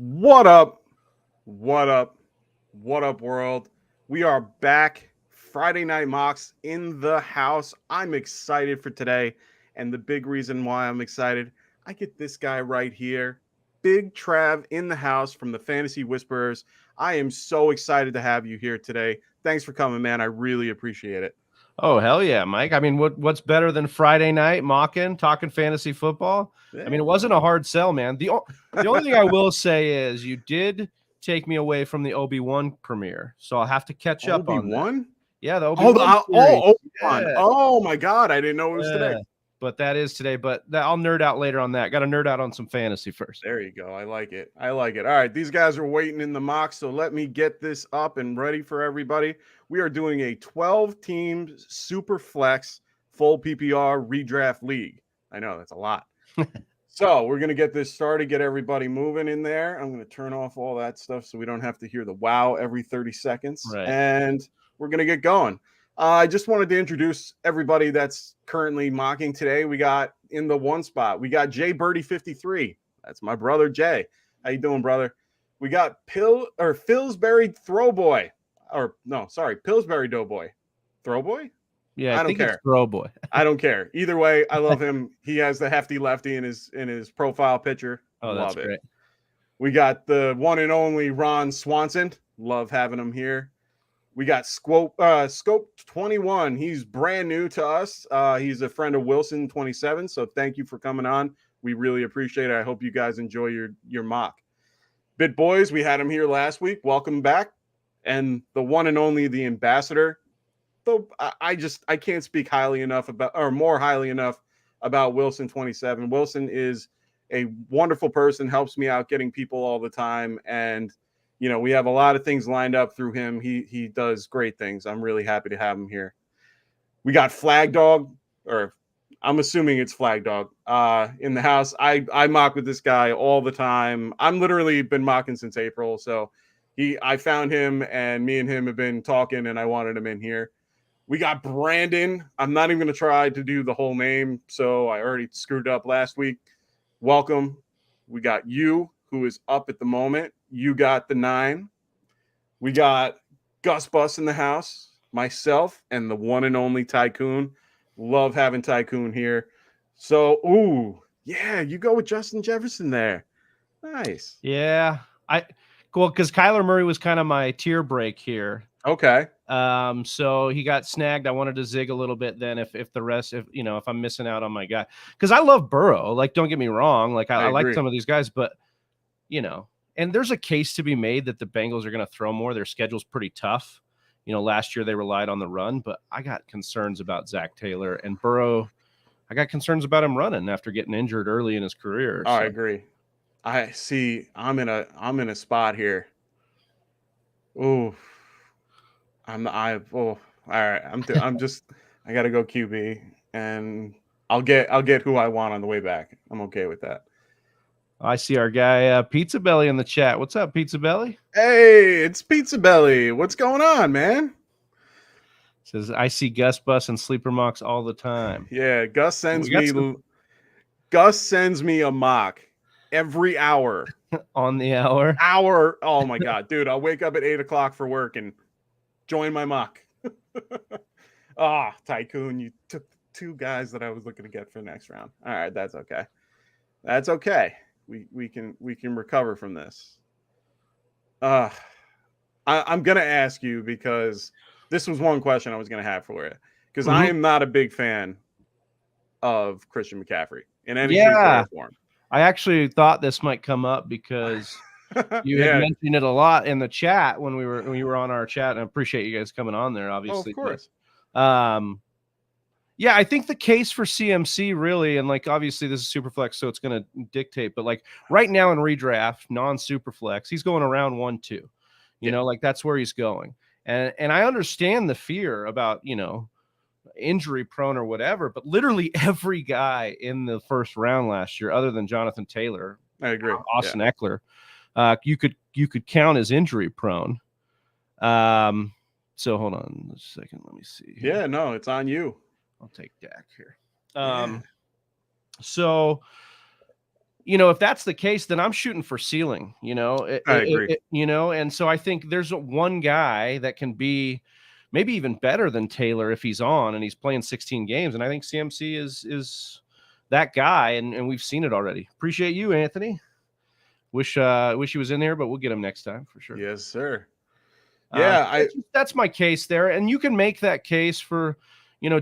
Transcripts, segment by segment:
What up? What up? What up, world? We are back. Friday Night Mocks in the house. I'm excited for today. And the big reason why I'm excited, I get this guy right here. Big Trav in the house from the Fantasy Whisperers. I am so excited to have you here today. Thanks for coming, man. I really appreciate it. Oh, hell yeah, Mike. I mean, what's better than Friday night mocking, talking fantasy football? Yeah. I mean, it wasn't a hard sell, man. The only thing I will say is you did take me away from the Obi-Wan premiere, so I'll have to catch up on that. Obi-Wan? Yeah, the Obi-Wan Obi-Wan. Yeah. Oh, my God. I didn't know it was today. But that is today. But I'll nerd out later on that. Got to nerd out on some fantasy first. There you go. I like it. All right. These guys are waiting in the mock, so let me get this up and ready for everybody. We are doing a 12-team Superflex full PPR redraft league. I know that's a lot. So we're going to get this started, get everybody moving in there. I'm going to turn off all that stuff so we don't have to hear the wow every 30 seconds. Right. And we're going to get going. I just wanted to introduce everybody that's currently mocking today. We got in the one spot, we got Jay Birdie 53. That's my brother Jay. How you doing, brother? We got Pillsbury Throwboy, Pillsbury Doughboy. Throwboy? Yeah, I think don't care. It's Throwboy. I don't care. Either way, I love him. He has the hefty lefty in his profile picture. Oh, love that's great. We got the one and only Ron Swanson. Love having him here. We got Scope 21. He's brand new to us. He's a friend of Wilson 27. So thank you for coming on. We really appreciate it. I hope you guys enjoy your mock. Bit Boys, we had him here last week. Welcome back. And the one and only the ambassador. Though I can't speak more highly enough about Wilson 27. Wilson is a wonderful person, helps me out getting people all the time. And we have a lot of things lined up through him. He does great things. I'm really happy to have him here. We got Flag Dog, or I'm assuming it's Flag Dog, in the house. I mock with this guy all the time. I'm literally been mocking since April. So I found him and me and him have been talking and I wanted him in here. We got Brandon. I'm not even going to try to do the whole name. So I already screwed up last week. Welcome. We got you, who is up at the moment. You got the 9. We got Gus Bus in the house, myself, and the one and only Tycoon. Love having Tycoon here. So, you go with Justin Jefferson there. Nice. Yeah. Because Kyler Murray was kind of my tier break here. Okay. So he got snagged. I wanted to zig a little bit then if I'm missing out on my guy. Because I love Burrow. Like, don't get me wrong. Like, I like some of these guys, but and there's a case to be made that the Bengals are going to throw more. Their schedule's pretty tough. Last year they relied on the run, but I got concerns about Zach Taylor and Burrow. I got concerns about him running after getting injured early in his career. I agree. I see. I'm in a spot here. Ooh, all right. I got to go QB and I'll get who I want on the way back. I'm okay with that. I see our guy Pizza Belly in the chat. What's up, Pizza Belly? Hey, it's Pizza Belly. What's going on, man? Says I see Gus Bus and Sleeper Mocks all the time. Yeah, Gus sends me a mock every hour. On the hour? Oh my God, dude. I'll wake up at 8:00 for work and join my mock. Tycoon, you took 2 guys that I was looking to get for the next round. All right, that's okay. That's okay. We can recover from this. I'm gonna ask you because this was one question I was gonna have for you because I am not a big fan of Christian McCaffrey in any shape or form. I actually thought this might come up because you had mentioned it a lot in the chat when you were on our chat, and I appreciate you guys coming on there. Obviously, of course. Yeah, I think the case for CMC really, and like obviously this is Superflex, so it's going to dictate. But like right now in redraft, non-Superflex, he's going around 1-2. Like that's where he's going. And I understand the fear about injury prone or whatever, but literally every guy in the first round last year, other than Jonathan Taylor, I agree, Austin Eckler, you could count as injury prone. So hold on a second, let me see here. Yeah, no, it's on you. I'll take Dak here. So if that's the case, then I'm shooting for ceiling, I agree. And so I think there's one guy that can be maybe even better than Taylor if he's on and he's playing 16 games. And I think CMC is that guy. And we've seen it already. Appreciate you, Anthony. Wish he was in there, but we'll get him next time for sure. Yes, sir. Yeah, that's my case there. And you can make that case for,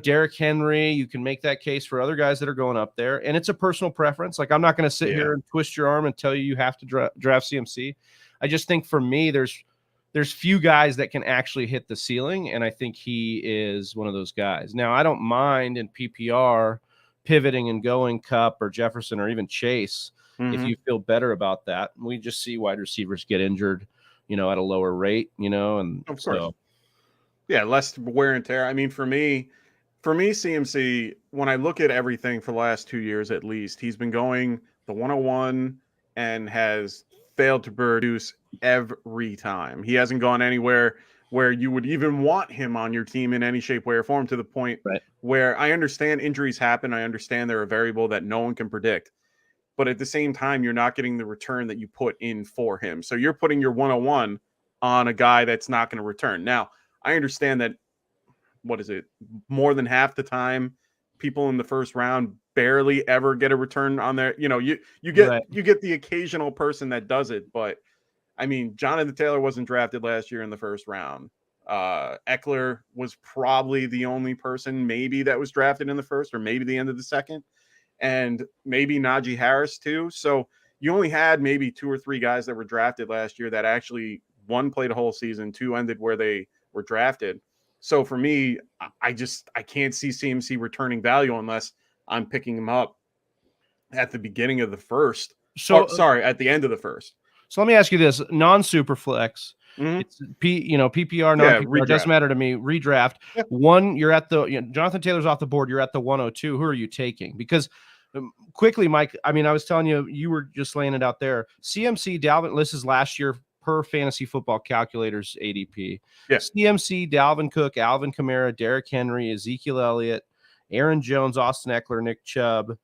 Derrick Henry. You can make that case for other guys that are going up there. And it's a personal preference. Like, I'm not going to sit here and twist your arm and tell you have to draft CMC. I just think for me, there's few guys that can actually hit the ceiling. And I think he is one of those guys. Now, I don't mind in PPR pivoting and going Cup or Jefferson or even Chase if you feel better about that. We just see wide receivers get injured, at a lower rate, and of course. So. Yeah, less wear and tear. I mean, for me, CMC, when I look at everything for the last 2 years at least, he's been going the 101 and has failed to produce every time. He hasn't gone anywhere where you would even want him on your team in any shape, way, or form, to the point where I understand injuries happen. I understand they're a variable that no one can predict. But at the same time, you're not getting the return that you put in for him. So you're putting your 101 on a guy that's not going to return. Now, I understand that, more than half the time, people in the first round barely ever get a return on their, you get the occasional person that does it. But I mean, Jonathan Taylor wasn't drafted last year in the first round. Eckler was probably the only person maybe that was drafted in the first, or maybe the end of the second. And maybe Najee Harris too. So you only had maybe 2 or 3 guys that were drafted last year that actually, one, played a whole season, 2 ended where they were drafted. So for me, I can't see CMC returning value unless I'm picking him up at the beginning of the first. At the end of the first. So let me ask you this: non-Superflex, it's PPR, non-PPR, doesn't matter to me. Redraft. Yeah. One, you're at the Jonathan Taylor's off the board. You're at the 102. Who are you taking? Because quickly, Mike, I mean, I was telling you were just laying it out there. CMC, Dalvin, this is last year per Fantasy Football Calculator's ADP. Yes. CMC, Dalvin Cook, Alvin Kamara, Derrick Henry, Ezekiel Elliott, Aaron Jones, Austin Eckler, Nick Chubb,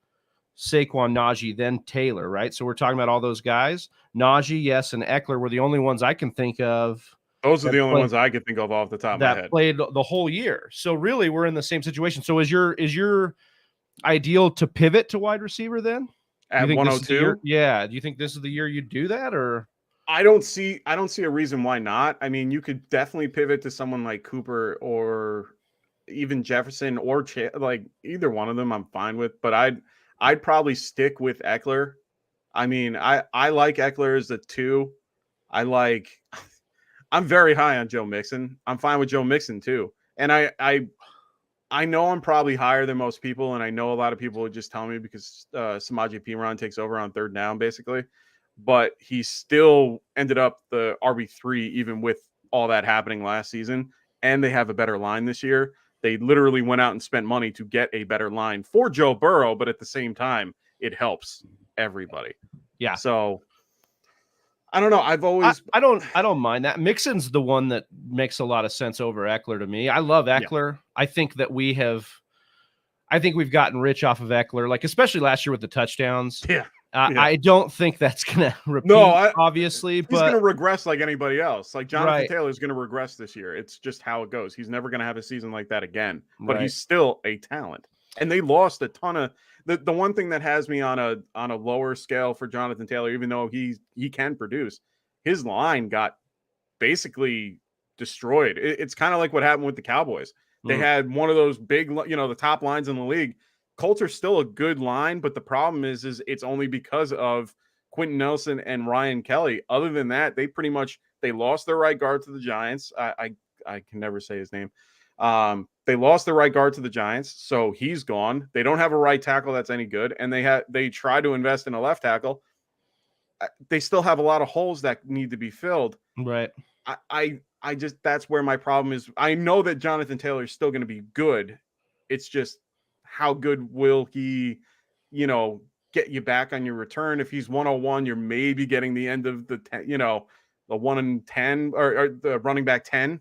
Saquon, Najee, then Taylor, right? So we're talking about all those guys. Najee, yes, and Eckler were the only ones I can think of. Those are the only ones I could think of off the top of my head. That played the whole year. So really, we're in the same situation. So is your ideal to pivot to wide receiver then? At 102? Yeah. Do you think this is the year you do that, or? I don't see a reason why not. I mean, you could definitely pivot to someone like Cooper or even Jefferson or like either one of them I'm fine with, but I'd probably stick with Eckler. I mean, I like Eckler as a 2. I'm very high on Joe Mixon. I'm fine with Joe Mixon too. And I know I'm probably higher than most people, and I know a lot of people would just tell me because Samaje Perine takes over on third down basically. But he still ended up the RB3 even with all that happening last season. And they have a better line this year. They literally went out and spent money to get a better line for Joe Burrow, but at the same time, it helps everybody. Yeah. So I don't know. I don't mind that. Mixon's the one that makes a lot of sense over Eckler to me. I love Eckler. Yeah. I think we've gotten rich off of Eckler, like especially last year with the touchdowns. Yeah. I don't think that's going to repeat, obviously. He's going to regress like anybody else. Like Jonathan Taylor is going to regress this year. It's just how it goes. He's never going to have a season like that again. But he's still a talent. And they lost a ton of the one thing that has me on a lower scale for Jonathan Taylor, even though he can produce, his line got basically destroyed. It's kind of like what happened with the Cowboys. They had one of those big, the top lines in the league. Colts are still a good line, but the problem is it's only because of Quentin Nelson and Ryan Kelly. Other than that, they lost their right guard to the Giants. I can never say his name. They lost their right guard to the Giants, so he's gone. They don't have a right tackle that's any good, and they try to invest in a left tackle. They still have a lot of holes that need to be filled. Right. I just that's where my problem is. I know that Jonathan Taylor is still going to be good. It's just how good will he, get you back on your return? If he's 101, you're maybe getting the end of the 10, the 1 in 10 or the running back 10,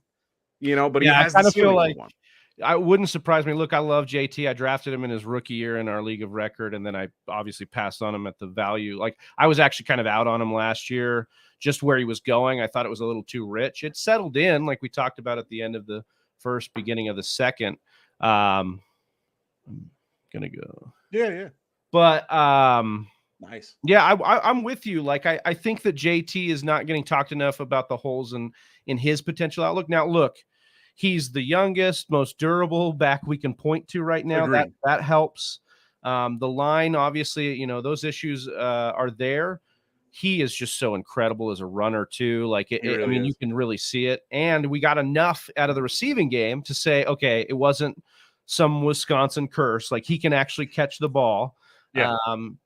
but he has I kind of feel like one. I wouldn't surprise me. Look, I love JT. I drafted him in his rookie year in our league of record, and then I obviously passed on him at the value. Like, I was actually kind of out on him last year, just where he was going. I thought it was a little too rich. It settled in, like we talked about at the end of the first, beginning of the second. I'm gonna go. Yeah. But nice. Yeah, I'm with you. Like, I think that JT is not getting talked enough about the holes in his potential outlook. Now, look, he's the youngest, most durable back we can point to right now. Agreed. That helps. The line, obviously, those issues are there. He is just so incredible as a runner too. Like, you can really see it. And we got enough out of the receiving game to say, okay, it wasn't some Wisconsin curse. Like, he can actually catch the ball. Yeah.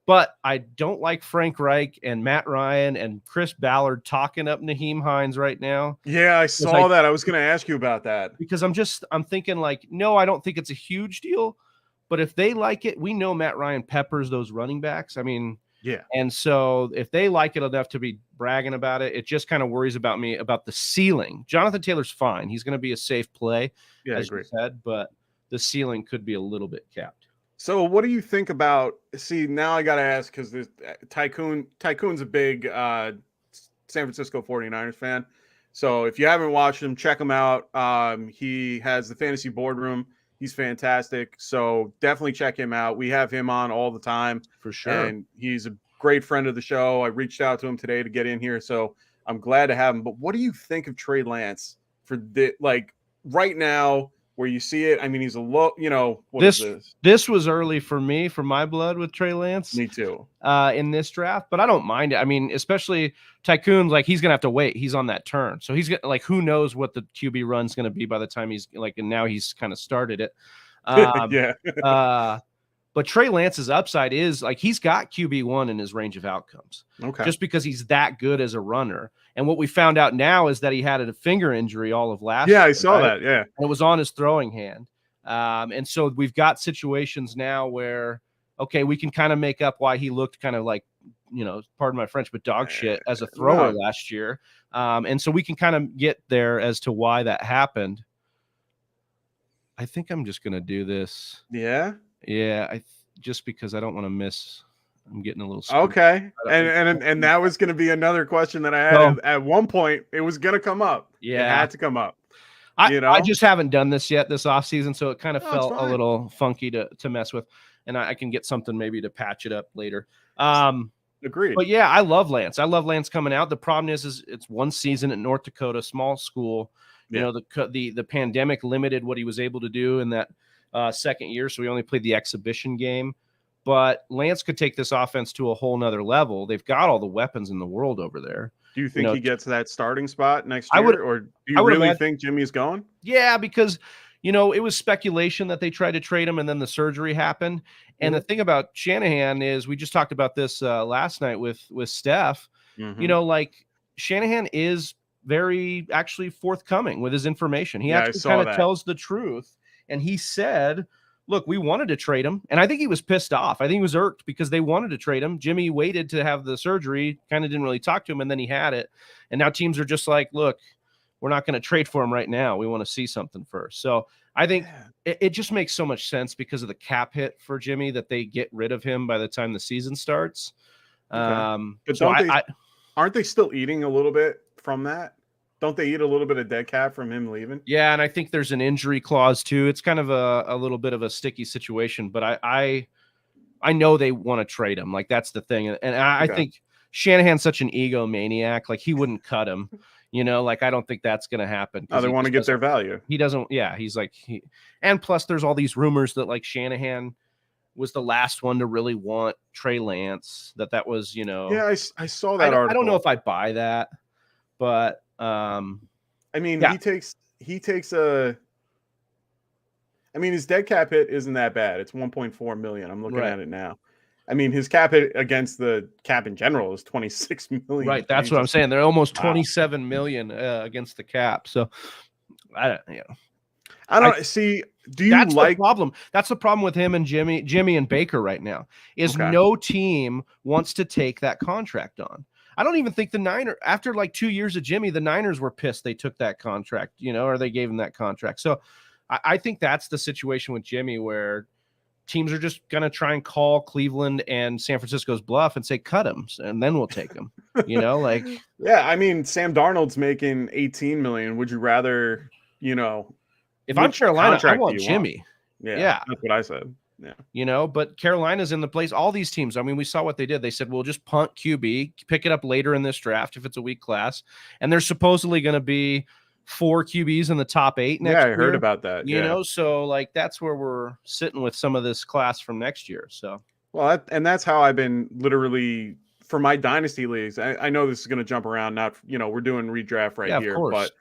But I don't like Frank Reich and Matt Ryan and Chris Ballard talking up Nyheim Hines right now. Yeah, I saw that. I was going to ask you about that. Because I'm thinking, like, no, I don't think it's a huge deal. But if they like it, we know Matt Ryan peppers those running backs. I mean, yeah. And so if they like it enough to be bragging about it, it just kind of worries about me about the ceiling. Jonathan Taylor's fine. He's going to be a safe play, as you said, but the ceiling could be a little bit capped. So what do you think about, see, now I got to ask, because this Tycoon's a big San Francisco 49ers fan. So if you haven't watched him, check him out. He has the Fantasy Boardroom. He's fantastic. So definitely check him out. We have him on all the time. For sure. And he's a great friend of the show. I reached out to him today to get in here. So I'm glad to have him. But what do you think of Trey Lance for right now, where you see it? I mean, he's a low, this was early for me, for my blood with Trey Lance. Me too. In this draft, but I don't mind it. I mean, especially Tycoon's, like, he's going to have to wait. He's on that turn. So he's going to, like, who knows what the QB run's going to be by the time he's like, and now he's kind of started it. Yeah. But Trey Lance's upside is, like, he's got QB1 in his range of outcomes. Okay. Just because he's that good as a runner. And what we found out now is that he had a finger injury all of last year. Yeah, I saw that. Yeah. And it was on his throwing hand. And so we've got situations now where, okay, we can kind of make up why he looked kind of like, pardon my French, but dog shit as a thrower last year. And so we can kind of get there as to why that happened. I think I'm just going to do this. Yeah. Yeah, just because I don't want to miss. I'm getting a little okay, and that was going to be another question that I had. At one point, it was going to come up. Yeah, it had to come up. I just haven't done this yet this offseason, so it kind of felt a little funky to mess with, and I can get something maybe to patch it up later. Agreed. But yeah, I love Lance. I love Lance coming out. The problem is it's one season at North Dakota, small school. You know, the pandemic limited what he was able to do in that second year, so we only played the exhibition game. But Lance could take this offense to a whole nother level. They've got all the weapons in the world over there. Do you think he gets that starting spot next year, or do you really think Jimmy's going? Yeah, because it was speculation that they tried to trade him, and then the surgery happened. And the thing about Shanahan is, we just talked about this last night with Steph. Like, Shanahan is very actually forthcoming with his information. He actually kind of tells the truth. And he said, look, we wanted to trade him. And I think he was pissed off. I think he was irked because they wanted to trade him. Jimmy waited to have the surgery, kind of didn't really talk to him, and then he had it. And now teams are just like, look, we're not going to trade for him right now. We want to see something first. So I think it just makes so much sense because of the cap hit for Jimmy that they get rid of him by the time the season starts. But aren't they still eating a little bit from that? Don't they eat a little bit of dead cap from him leaving? Yeah, and I think there's an injury clause too. It's kind of a little bit of a sticky situation, but I know they want to trade him. Like, that's the thing. And I think Shanahan's such an egomaniac. Like, he wouldn't cut him. Like, I don't think that's going to happen. They want to get their value. He doesn't. Yeah, he's like, and plus there's all these rumors that, like, Shanahan was the last one to really want Trey Lance. That was, Yeah, I saw that article. I don't know if I buy that, but I mean, he takes his dead cap hit isn't that bad. It's 1.4 million. I'm looking at it now. I mean, his cap hit against the cap in general is 26 million. Right. That's what I'm saying. They're almost 27 million against the cap. So I don't see. Do you like the problem? That's the problem with him and Jimmy and Baker right now is no team wants to take that contract on. I don't even think the Niners, after like 2 years of Jimmy, the Niners were pissed they took that contract, or they gave him that contract. So I think that's the situation with Jimmy where teams are just going to try and call Cleveland and San Francisco's bluff and say, cut him, and then we'll take him, like. Yeah, I mean, Sam Darnold's making $18 million. Would you rather, if I'm Carolina, I want Jimmy. Yeah, that's what I said. Yeah. But Carolina's in the place. All these teams, I mean, we saw what they did. They said, we'll just punt QB, pick it up later in this draft if it's a weak class. And there's supposedly going to be 4 QBs in the top 8 next year. I heard about that. So like that's where we're sitting with some of this class from next year. So that's how I've been literally for my dynasty leagues. I know this is going to jump around. Not we're doing redraft here, but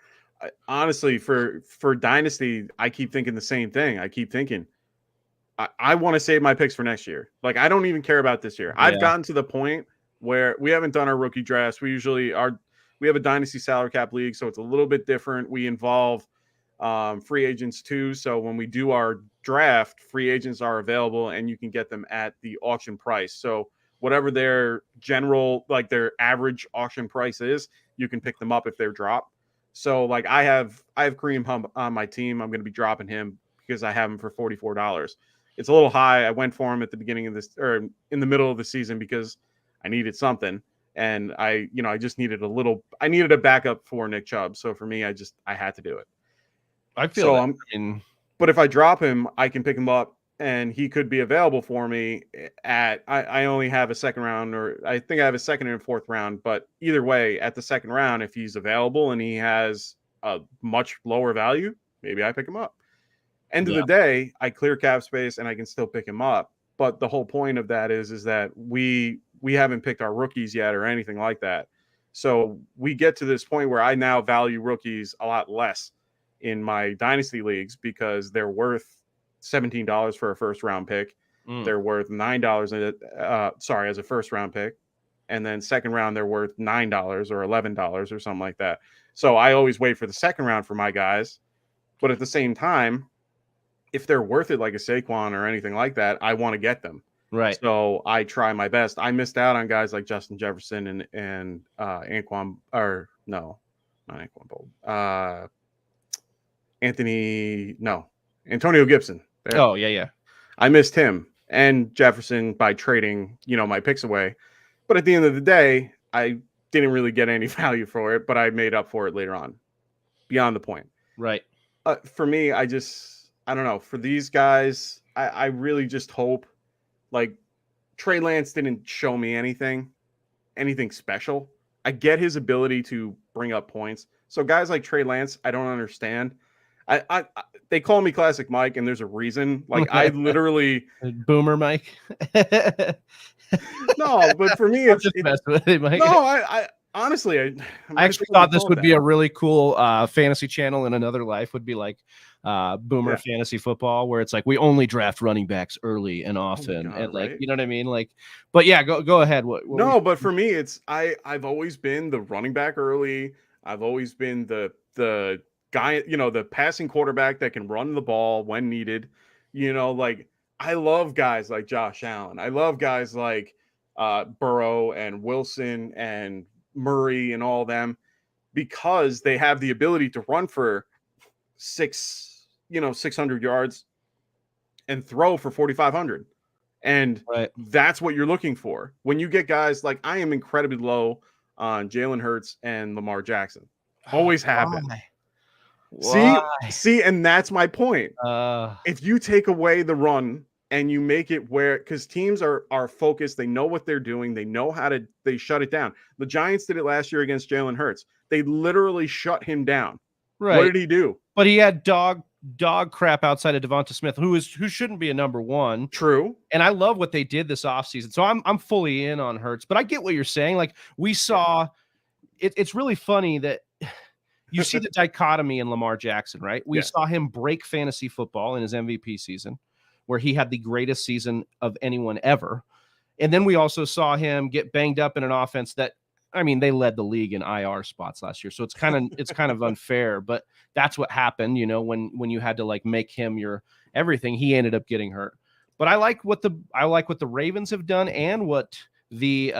honestly, for dynasty, I keep thinking the same thing. I keep thinking I want to save my picks for next year. Like I don't even care about this year. I've gotten to the point where we haven't done our rookie drafts. We usually we have a dynasty salary cap league, so it's a little bit different. We involve free agents too. So when we do our draft, free agents are available and you can get them at the auction price. So whatever their general, like their average auction price is, you can pick them up if they're dropped. So like I have Kareem Hunt on my team. I'm going to be dropping him because I have him for $44. It's a little high. I went for him at the beginning of this or in the middle of the season because I needed something. And I just needed I needed a backup for Nick Chubb. So for me, I had to do it. I feel but if I drop him, I can pick him up and he could be available for me at, I only have a second round, or I think I have a second and fourth round, but either way at the second round, if he's available and he has a much lower value, maybe I pick him up. End of the day, I clear cap space and I can still pick him up. But the whole point of that is that we haven't picked our rookies yet or anything like that. So we get to this point where I now value rookies a lot less in my dynasty leagues because they're worth $17 for a first round pick. They're worth $9 as a first round pick. And then second round, they're worth $9 or $11 or something like that. So I always wait for the second round for my guys. But at the same time, if they're worth it like a Saquon or anything like that, I want to get them. Right. So I try my best. I missed out on guys like Justin Jefferson and Anquan, or no, not Anquan Bold. Antonio Gibson. There. Oh, yeah. I missed him and Jefferson by trading, my picks away. But at the end of the day, I didn't really get any value for it, but I made up for it later on. Beyond the point. Right. For me, I don't know. For these guys, I really just hope, like, Trey Lance didn't show me anything special. I get his ability to bring up points. So guys like Trey Lance, I don't understand. They call me Classic Mike, and there's a reason. Like I literally Boomer Mike. No, but for me, it's Mike. No, I honestly, I actually thought this would be a really cool fantasy channel in another life. Would be like Boomer Fantasy Football, where it's like we only draft running backs early and often, and like you know what I mean. Like, but yeah, go ahead. But for me, it's I've always been the running back early. I've always been the guy, the passing quarterback that can run the ball when needed. Like I love guys like Josh Allen. I love guys like Burrow and Wilson and Murray and all them because they have the ability to run for 600 yards and throw for 4,500. And that's what you're looking for. When you get guys like I am incredibly low on Jalen Hurts and Lamar Jackson. Always have been. See, and that's my point. If you take away the run and you make it because teams are focused, they know what they're doing, they know they shut it down. The Giants did it last year against Jalen Hurts. They literally shut him down. Right. What did he do? But he had dog crap outside of Devonta Smith, who shouldn't be a number one. True. And I love what they did this offseason. So I'm fully in on Hurts, but I get what you're saying. Like we saw, it's really funny that you see the dichotomy in Lamar Jackson, right? We saw him break fantasy football in his MVP season, where he had the greatest season of anyone ever. And then we also saw him get banged up in an offense that, I mean, they led the league in IR spots last year. So it's kind of unfair, but that's what happened, when you had to like make him your everything, he ended up getting hurt. But I like what the Ravens have done and what the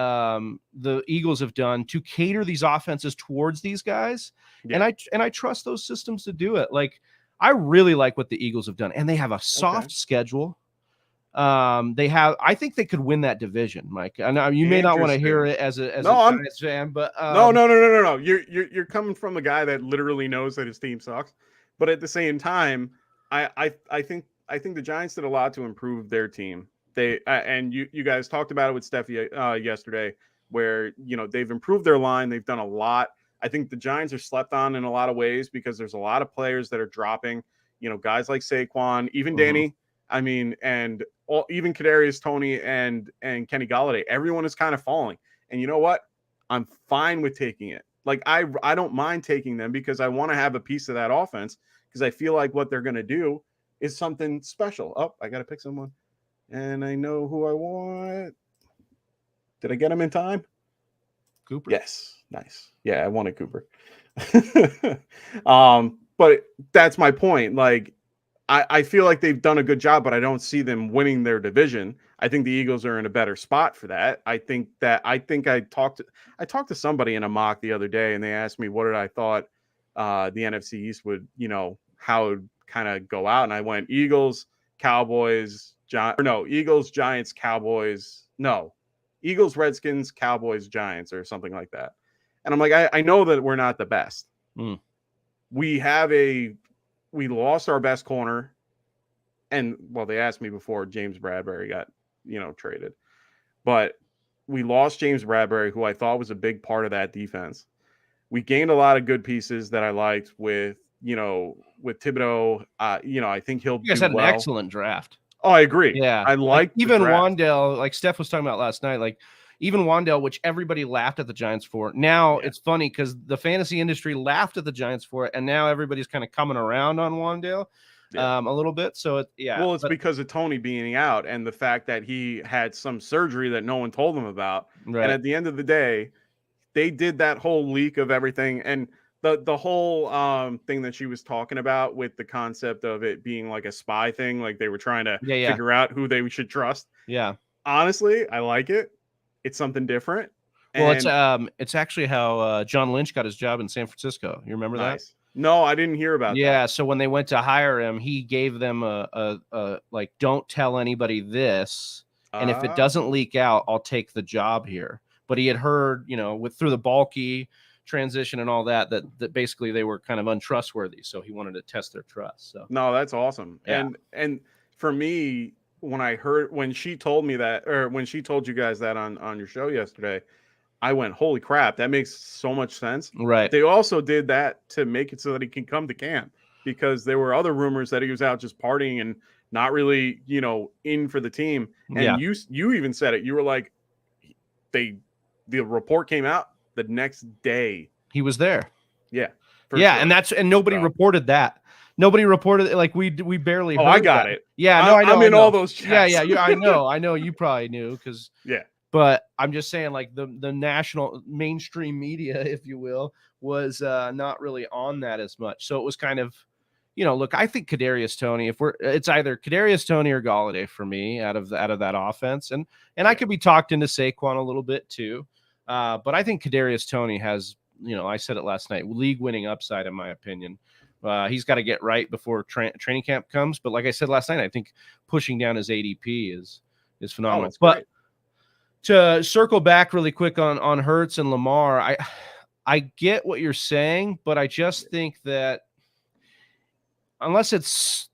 Eagles have done to cater these offenses towards these guys. Yeah. And I trust those systems to do it. Like I really like what the Eagles have done, and they have a soft schedule. I think they could win that division, Mike. I know you may not want to hear it as a Giants fan, but no. You're coming from a guy that literally knows that his team sucks, but at the same time, I think the Giants did a lot to improve their team. They and you guys talked about it with Steffi yesterday, where they've improved their line. They've done a lot. I think the Giants are slept on in a lot of ways because there's a lot of players that are dropping. Guys like Saquon, even Danny. I mean, and even Kadarius Toney and Kenny Golladay. Everyone is kind of falling. And you know what? I'm fine with taking it. Like I don't mind taking them because I want to have a piece of that offense because I feel like what they're going to do is something special. Oh, I got to pick someone. And I know who I want. Did I get him in time? Cooper. Yes. Nice. Yeah, I wanted Cooper. But that's my point. Like, I feel like they've done a good job, but I don't see them winning their division. I think the Eagles are in a better spot for that. I talked to somebody in a mock the other day, and they asked me what did I thought the NFC East would, how it would kind of go out, and I went Eagles, Cowboys, Eagles, Giants, Cowboys, Eagles, Redskins, Cowboys, Giants, or something like that. And I'm like, I know that we're not the best. We lost our best corner. And they asked me before James Bradbury got, traded. But we lost James Bradbury, who I thought was a big part of that defense. We gained a lot of good pieces that I liked with Thibodeau. I think he'll do well. You guys had an excellent draft. Oh, I agree. Yeah. I like even Wan'Dale, like Steph was talking about last night, like even Wan'Dale, which everybody laughed at the Giants for. Now it's funny because the fantasy industry laughed at the Giants for it, and now everybody's kind of coming around on Wan'Dale a little bit. So well, it's because of Tony being out and the fact that he had some surgery that no one told him about. Right. And at the end of the day, they did that whole leak of everything, and the whole thing that she was talking about with the concept of it being like a spy thing, like they were trying to figure out who they should trust. Yeah. Honestly, I like it. It's something different. Well, it's actually how John Lynch got his job in San Francisco. You remember that? No, I didn't hear about that. Yeah, so when they went to hire him, he gave them a like, don't tell anybody this, and if it doesn't leak out, I'll take the job here. But he had heard, through the bulky transition and all that basically they were kind of untrustworthy, so he wanted to test their trust. So no, that's awesome. Yeah. And for me, when she told me that, or when she told you guys that on your show yesterday, I went, holy crap, that makes so much sense. Right. They also did that to make it so that he can come to camp, because there were other rumors that he was out just partying and not really, in for the team. And you even said it. You were like, the report came out the next day. He was there. Yeah. Sure. And nobody reported that. Nobody reported it. Like we barely heard I got it. Yeah, no, I know. I'm in all those chats. Yeah, I know you probably knew because but I'm just saying, like the national mainstream media, if you will, was not really on that as much. So it was kind of, look, I think Kadarius Toney, it's either Kadarius Toney or Golladay for me out of that offense. And I could be talked into Saquon a little bit too. But I think Kadarius Toney has, I said it last night, league winning upside, in my opinion. He's got to get right before training camp comes. But like I said last night, I think pushing down his ADP is phenomenal. But to circle back really quick on Hurts and Lamar, I get what you're saying, but I just think that unless it's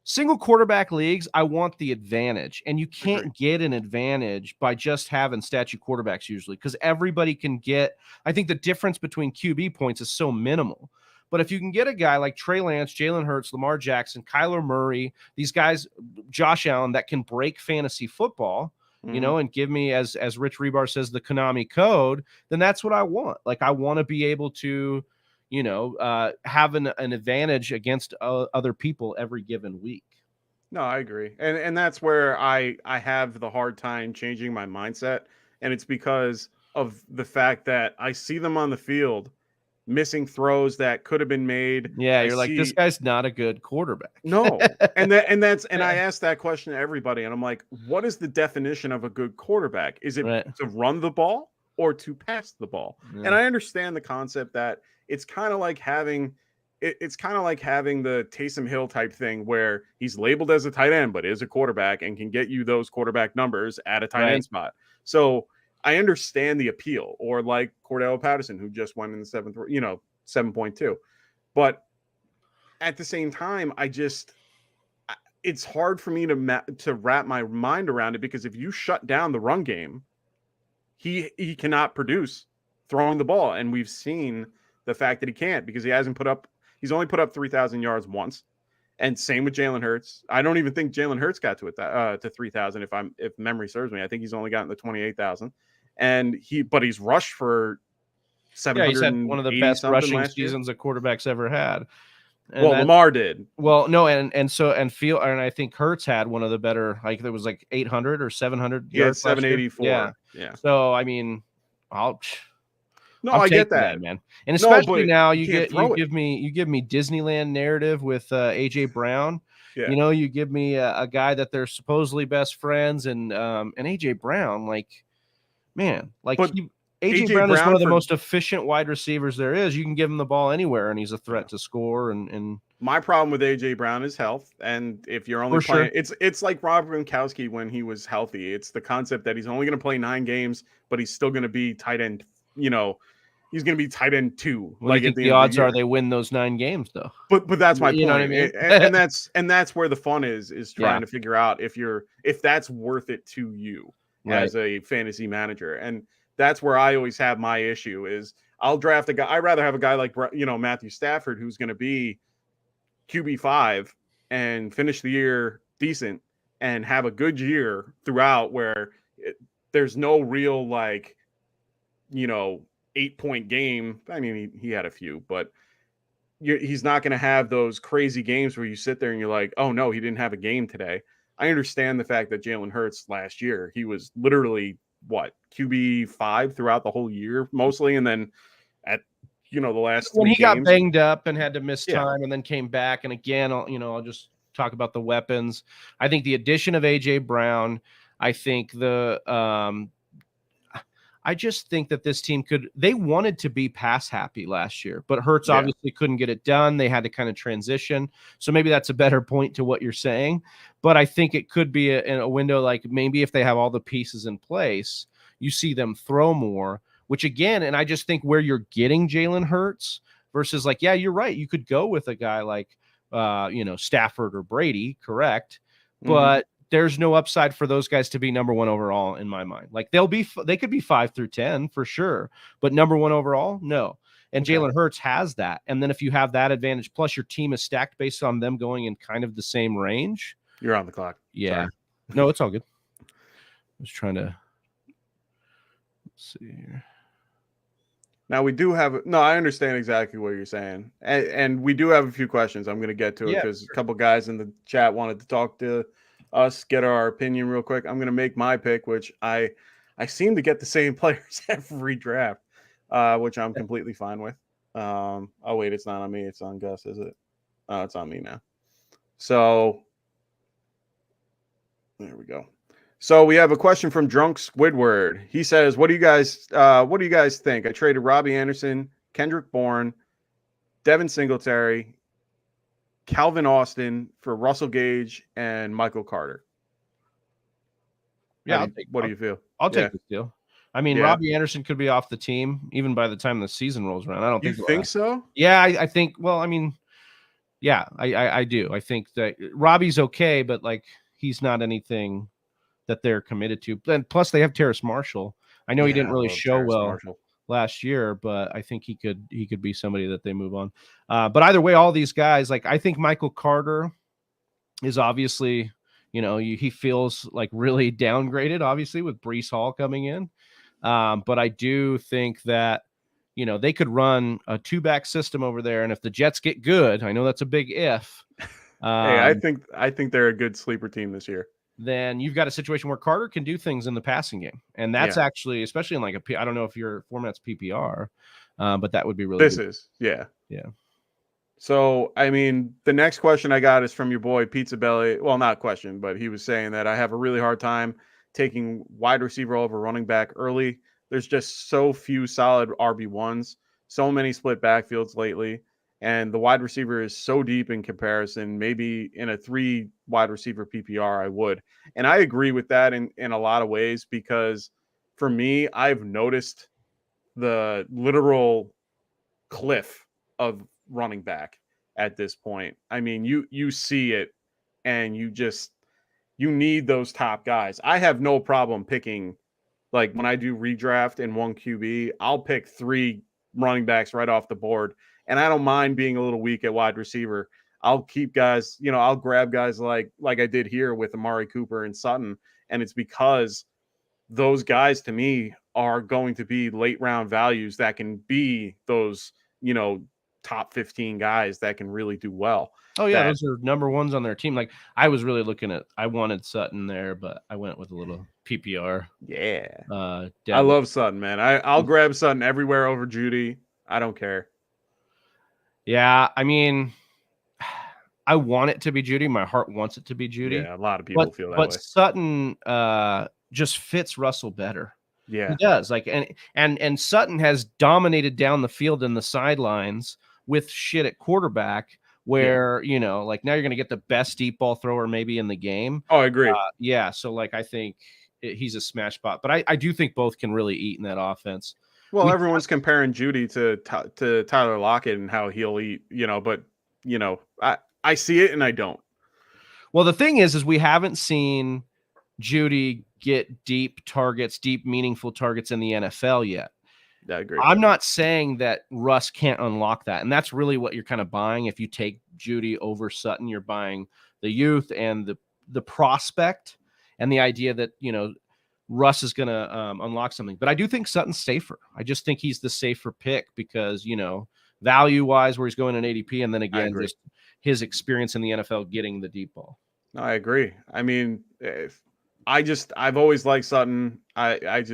single quarterback leagues, I want the advantage, and you can't get an advantage by just having statue quarterbacks usually, because everybody can get. I think the difference between QB points is so minimal. But if you can get a guy like Trey Lance, Jalen Hurts, Lamar Jackson, Kyler Murray, these guys, Josh Allen, that can break fantasy football, and give me, as Rich Rebar says, the Konami code, then that's what I want. Like, I want to be able to, have an advantage against other people every given week. No, I agree. And that's where I have the hard time changing my mindset. And it's because of the fact that I see them on the field missing throws that could have been made. Yeah, you're like, this guy's not a good quarterback. No. And I asked that question to everybody, and I'm like, what is the definition of a good quarterback? Is it to run the ball or to pass the ball? Yeah. And I understand the concept that it's kind of like having it's kind of like having the Taysom Hill type thing where he's labeled as a tight end, but is a quarterback and can get you those quarterback numbers at a tight end spot. So I understand the appeal, or like Cordell Patterson, who just went in the 7.2. But at the same time, it's hard for me to wrap my mind around it, because if you shut down the run game, he cannot produce throwing the ball. And we've seen the fact that he can't, because he's only put up 3,000 yards once. And same with Jalen Hurts. I don't even think Jalen Hurts got to 3,000 if memory serves me. I think he's only gotten to 28,000. And he's rushed for 700. He's had one of the best rushing seasons a quarterback's ever had. And Lamar did. Well, no, and I think Hurts had one of the better, like there was like 800 or 700. Yeah, 784. Yeah. So I mean, I get that, man. And especially now you give me Disneyland narrative with AJ Brown. Yeah. You give me a guy that they're supposedly best friends, and AJ Brown, AJ Brown is one of the most efficient wide receivers there is. You can give him the ball anywhere, and he's a threat to score. And my problem with AJ Brown is health. And if you're only playing, it's like Rob Gronkowski when he was healthy. It's the concept that he's only going to play 9 games, but he's still going to be tight end. He's going to be tight end 2. Like the odds are they win those 9 games, though. But that's my point. You know what I mean? and that's where the fun is trying to figure out if that's worth it to you as a fantasy manager. And that's where I always have my issue is I'll draft a guy. I'd rather have a guy like, Matthew Stafford, who's going to be QB5 and finish the year decent and have a good year throughout, where there's no real 8-point game. I mean, he had a few, but he's not going to have those crazy games where you sit there and you're like, oh no, he didn't have a game today. I understand the fact that Jalen Hurts last year, he was literally QB5 throughout the whole year mostly, and then at the last when he games, got banged up and had to miss time and then came back, and again I'll just talk about the weapons. I think the addition of AJ Brown, I think I just think that this team they wanted to be pass happy last year, but Hurts obviously couldn't get it done. They had to kind of transition. So maybe that's a better point to what you're saying. But I think it could be in a window, like maybe if they have all the pieces in place, you see them throw more, which again, and I just think where you're getting Jalen Hurts versus you're right. You could go with a guy like, Stafford or Brady, correct. Mm-hmm. But there's no upside for those guys to be number 1 overall in my mind. They could be 5 through 10 for sure, but number 1 overall, no. And Jalen Hurts has that. And then if you have that advantage, plus your team is stacked based on them going in kind of the same range. You're on the clock. Yeah. Sorry. No, it's all good. I was trying to see here. Now we do have I understand exactly what you're saying. And we do have a few questions. I'm going to get to it because a couple guys in the chat wanted to talk to us, get our opinion real quick. I'm going to make my pick, which I seem to get the same players every draft, which I'm completely fine with. Oh wait, it's not on me. It's on Gus, is it? Oh, it's on me now. So there we go. So we have a question from Drunk Squidward. He says, what do you guys think? I traded Robbie Anderson, Kendrick Bourne, Devin Singletary, Calvin Austin for Russell Gage and Michael Carter. Yeah, what do you feel? I'll take this deal. I mean, Robbie Anderson could be off the team even by the time the season rolls around. I don't think. You think so? Yeah, I think. Well, I mean, yeah, I do. I think that Robbie's okay, but he's not anything that they're committed to. And plus, they have Terrace Marshall. I know he didn't really show well last year, but I think he could be somebody that they move on. But either way, all these guys, I think Michael Carter is obviously, he feels really downgraded, obviously, with Breece Hall coming in. But I do think that, they could run a 2-back system over there. And if the Jets get good, I know that's a big if. Hey, I think they're a good sleeper team this year. Then you've got a situation where Carter can do things in the passing game. And that's actually, especially in I don't know if your format's PPR, but that would be really good. Yeah. Yeah. So, I mean, the next question I got is from your boy Pizza Belly. Well, not question, but he was saying that I have a really hard time taking wide receiver over running back early. There's just so few solid RB1s, so many split backfields lately. And the wide receiver is so deep in comparison. Maybe in a 3 wide receiver PPR, I would. And I agree with that in a lot of ways, because for me, I've noticed the literal cliff of running back at this point. I mean, you see it, and you need those top guys. I have no problem picking, like when I do redraft in 1 QB, I'll pick 3 running backs right off the board. And I don't mind being a little weak at wide receiver. I'll keep guys, I'll grab guys like I did here with Amari Cooper and Sutton. And it's because those guys to me are going to be late round values that can be those, top 15 guys that can really do well. Oh yeah, those are number ones on their team. Like I was really I wanted Sutton there, but I went with a little PPR. Yeah. I love Sutton, man. I'll grab Sutton everywhere over Judy. I don't care. Yeah, I mean, I want it to be Judy. My heart wants it to be Judy. Yeah, a lot of people feel that way. But Sutton just fits Russell better. Yeah, he does. Like, and Sutton has dominated down the field and the sidelines with shit at quarterback, where like now you're going to get the best deep ball thrower maybe in the game. Oh, I agree. Yeah, so like I think he's a smash spot, but I do think both can really eat in that offense. Well, everyone's comparing Judy to Tyler Lockett and how he'll eat, but I see it and I don't. Well, the thing is we haven't seen Judy get deep meaningful targets in the NFL yet. I agree. I'm not saying that Russ can't unlock that. And that's really what you're kind of buying. If you take Judy over Sutton, you're buying the youth and the prospect and the idea that, Russ is going to unlock something. But I do think Sutton's safer. I just think he's the safer pick because, value-wise, where he's going in ADP, and then again, just his experience in the NFL getting the deep ball. No, I agree. I mean, I've always liked Sutton. I've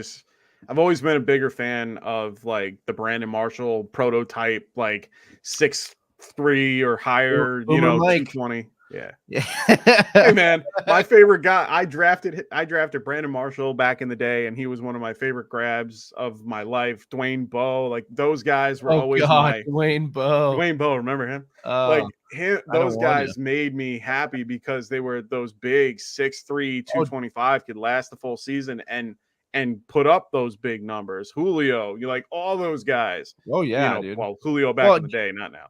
always been a bigger fan of like the Brandon Marshall prototype, like 6'3" or higher, 220. Yeah. Hey man, my favorite guy. I drafted Brandon Marshall back in the day, and he was one of my favorite grabs of my life. Dwayne Bowe, like those guys were always Dwayne Bowe. Remember him? Those guys made me happy because they were those big 6'3", 225, could last the full season and put up those big numbers. Julio, you like all those guys. Oh yeah, dude. Well, Julio back in the day, not now.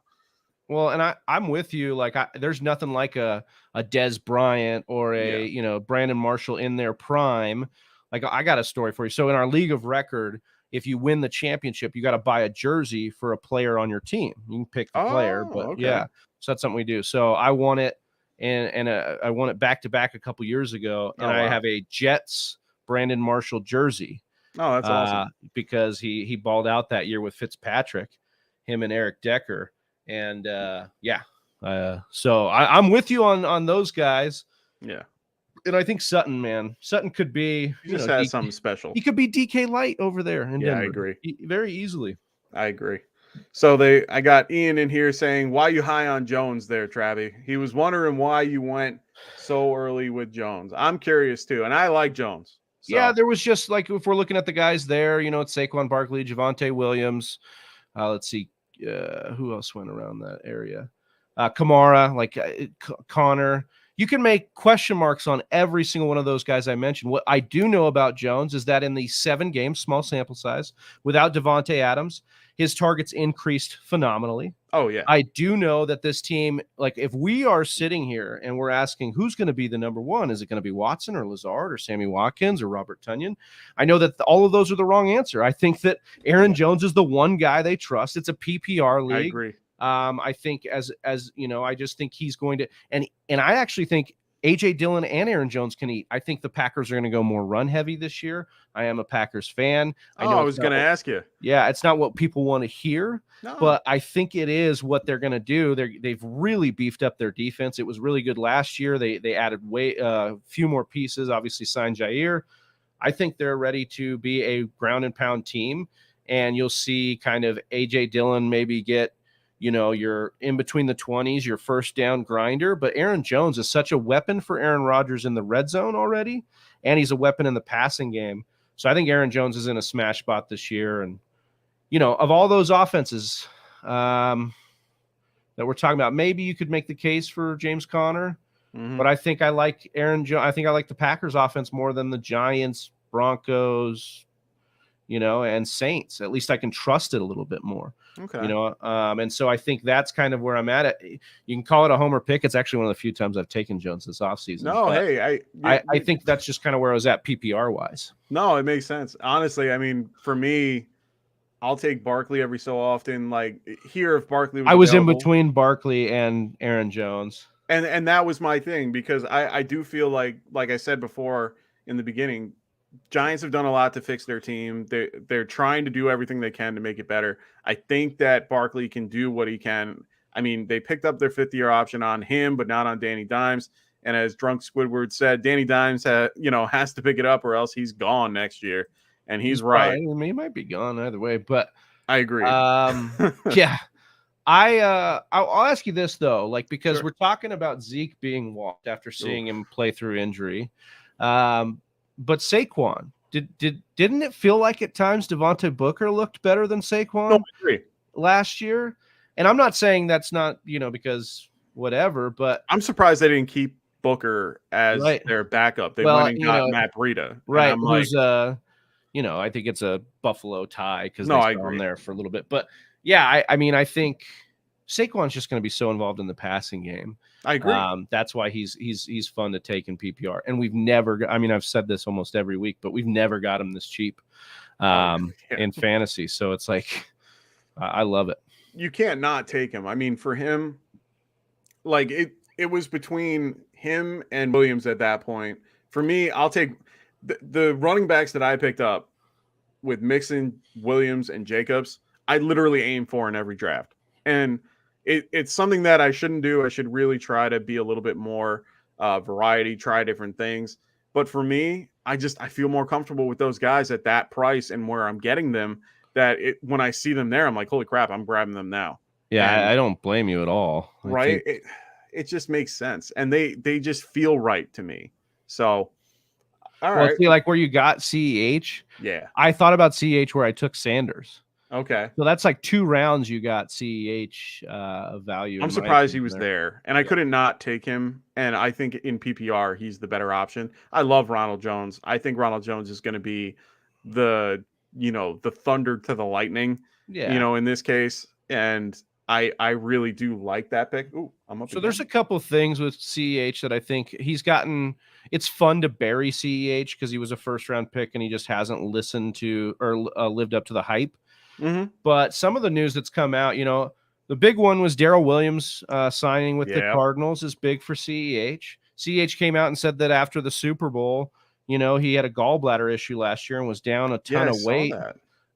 Well, and I'm with you. Like, there's nothing like a Dez Bryant or a Brandon Marshall in their prime. Like, I got a story for you. So in our league of record, if you win the championship, you got to buy a jersey for a player on your team. You can pick the player, but yeah, so that's something we do. So I won it, and I won it back to back a couple years ago, and I have a Jets Brandon Marshall jersey. Oh, that's awesome! Because he balled out that year with Fitzpatrick, him and Eric Decker. And so I'm with you on those guys. Yeah. And I think Sutton could be, he just has something special. He could be DK Light over there in Denver. I agree. Very easily. I agree. So I got Ian in here saying, why you high on Jones there, Travi? He was wondering why you went so early with Jones. I'm curious too. And I like Jones. So. Yeah, there was just like, if we're looking at the guys there, it's Saquon Barkley, Javonte Williams. Let's see. Who else went around that area? Kamara, like Connor. You can make question marks on every single one of those guys I mentioned. What I do know about Jones is that in the 7 games, small sample size, without Devontae Adams, his targets increased phenomenally. Oh, yeah. I do know that this team, like if we are sitting here and we're asking who's going to be the number one, is it going to be Watson or Lazard or Sammy Watkins or Robert Tonyan? I know that all of those are the wrong answer. I think that Aaron Jones is the one guy they trust. It's a PPR league. I agree. I think as I just think he's going to, and I actually think AJ Dillon and Aaron Jones can eat. I think the Packers are going to go more run heavy this year. I am a Packers fan. I was going to ask you. Yeah, it's not what people want to hear, no. But I think it is what they're going to do. They've really beefed up their defense. It was really good last year. They added a few more pieces. Obviously, signed Jair. I think they're ready to be a ground and pound team, and you'll see kind of AJ Dillon maybe get. You're in between the 20s, your first down grinder. But Aaron Jones is such a weapon for Aaron Rodgers in the red zone already, and he's a weapon in the passing game. So I think Aaron Jones is in a smash spot this year. And, of all those offenses, that we're talking about. Maybe you could make the case for James Conner, but I think I like Aaron Jones. I think I like the Packers offense more than the Giants, Broncos, and Saints. At least I can trust it a little bit more. Okay. And so I think that's kind of where I'm at. You can call it a homer pick. It's actually one of the few times I've taken Jones this offseason. No, hey, I think that's just kind of where I was at PPR wise. No, it makes sense. Honestly, I mean, for me, I'll take Barkley every so often. Like here, if Barkley was available, in between Barkley and Aaron Jones. And that was my thing, because I do feel like I said before in the beginning, Giants have done a lot to fix their team. They're trying to do everything they can to make it better. I think that Barkley can do what he can. I mean, they picked up their 5th-year option on him, but not on Danny Dimes. And as Drunk Squidward said, Danny Dimes has to pick it up or else he's gone next year. And he's right. He might be gone either way, but I agree. Yeah. I'll ask you this though, like, because Sure. we're talking about Zeke being walked after seeing him play through injury. But Saquon, didn't it feel like at times Devontae Booker looked better than Saquon No, I agree. last year? And I'm not saying that's not, because whatever, but I'm surprised they didn't keep Booker as their backup. They went and got Matt Breida. Right. Who's I think it's a Buffalo tie because they saw him there for a little bit. But yeah, I think Saquon's just going to be so involved in the passing game. I agree. That's why he's fun to take in PPR. And we've never, I've said this almost every week, but we've never got him this cheap in fantasy. So it's like, I love it. You can't not take him. I mean, for him, like it was between him and Williams at that point. For me, I'll take the running backs that I picked up with Mixon, Williams, and Jacobs. I literally aim for in every draft. And it's something that I shouldn't do. I should really try to be a little bit more variety, try different things. But for me, I feel more comfortable with those guys at that price and where I'm getting them, that when I see them there, I'm like, holy crap, I'm grabbing them now. Yeah, I don't blame you at all. Right? It just makes sense. And they just feel right to me. So, all right. See, like where you got CEH. Yeah. I thought about CEH where I took Sanders. Okay. So that's like 2 rounds you got CEH value. I'm surprised he was there. And I couldn't not take him. And I think in PPR, he's the better option. I love Ronald Jones. I think Ronald Jones is going to be the thunder to the lightning, in this case. And I really do like that pick. Ooh, I'm up. So there's a couple things with CEH that I think he's gotten. It's fun to bury CEH because he was a 1st-round pick and he just hasn't listened to or lived up to the hype. Mm-hmm. But some of the news that's come out, the big one was Daryl Williams signing with the Cardinals is big for CEH. CEH came out and said that after the Super Bowl, he had a gallbladder issue last year and was down a ton of weight.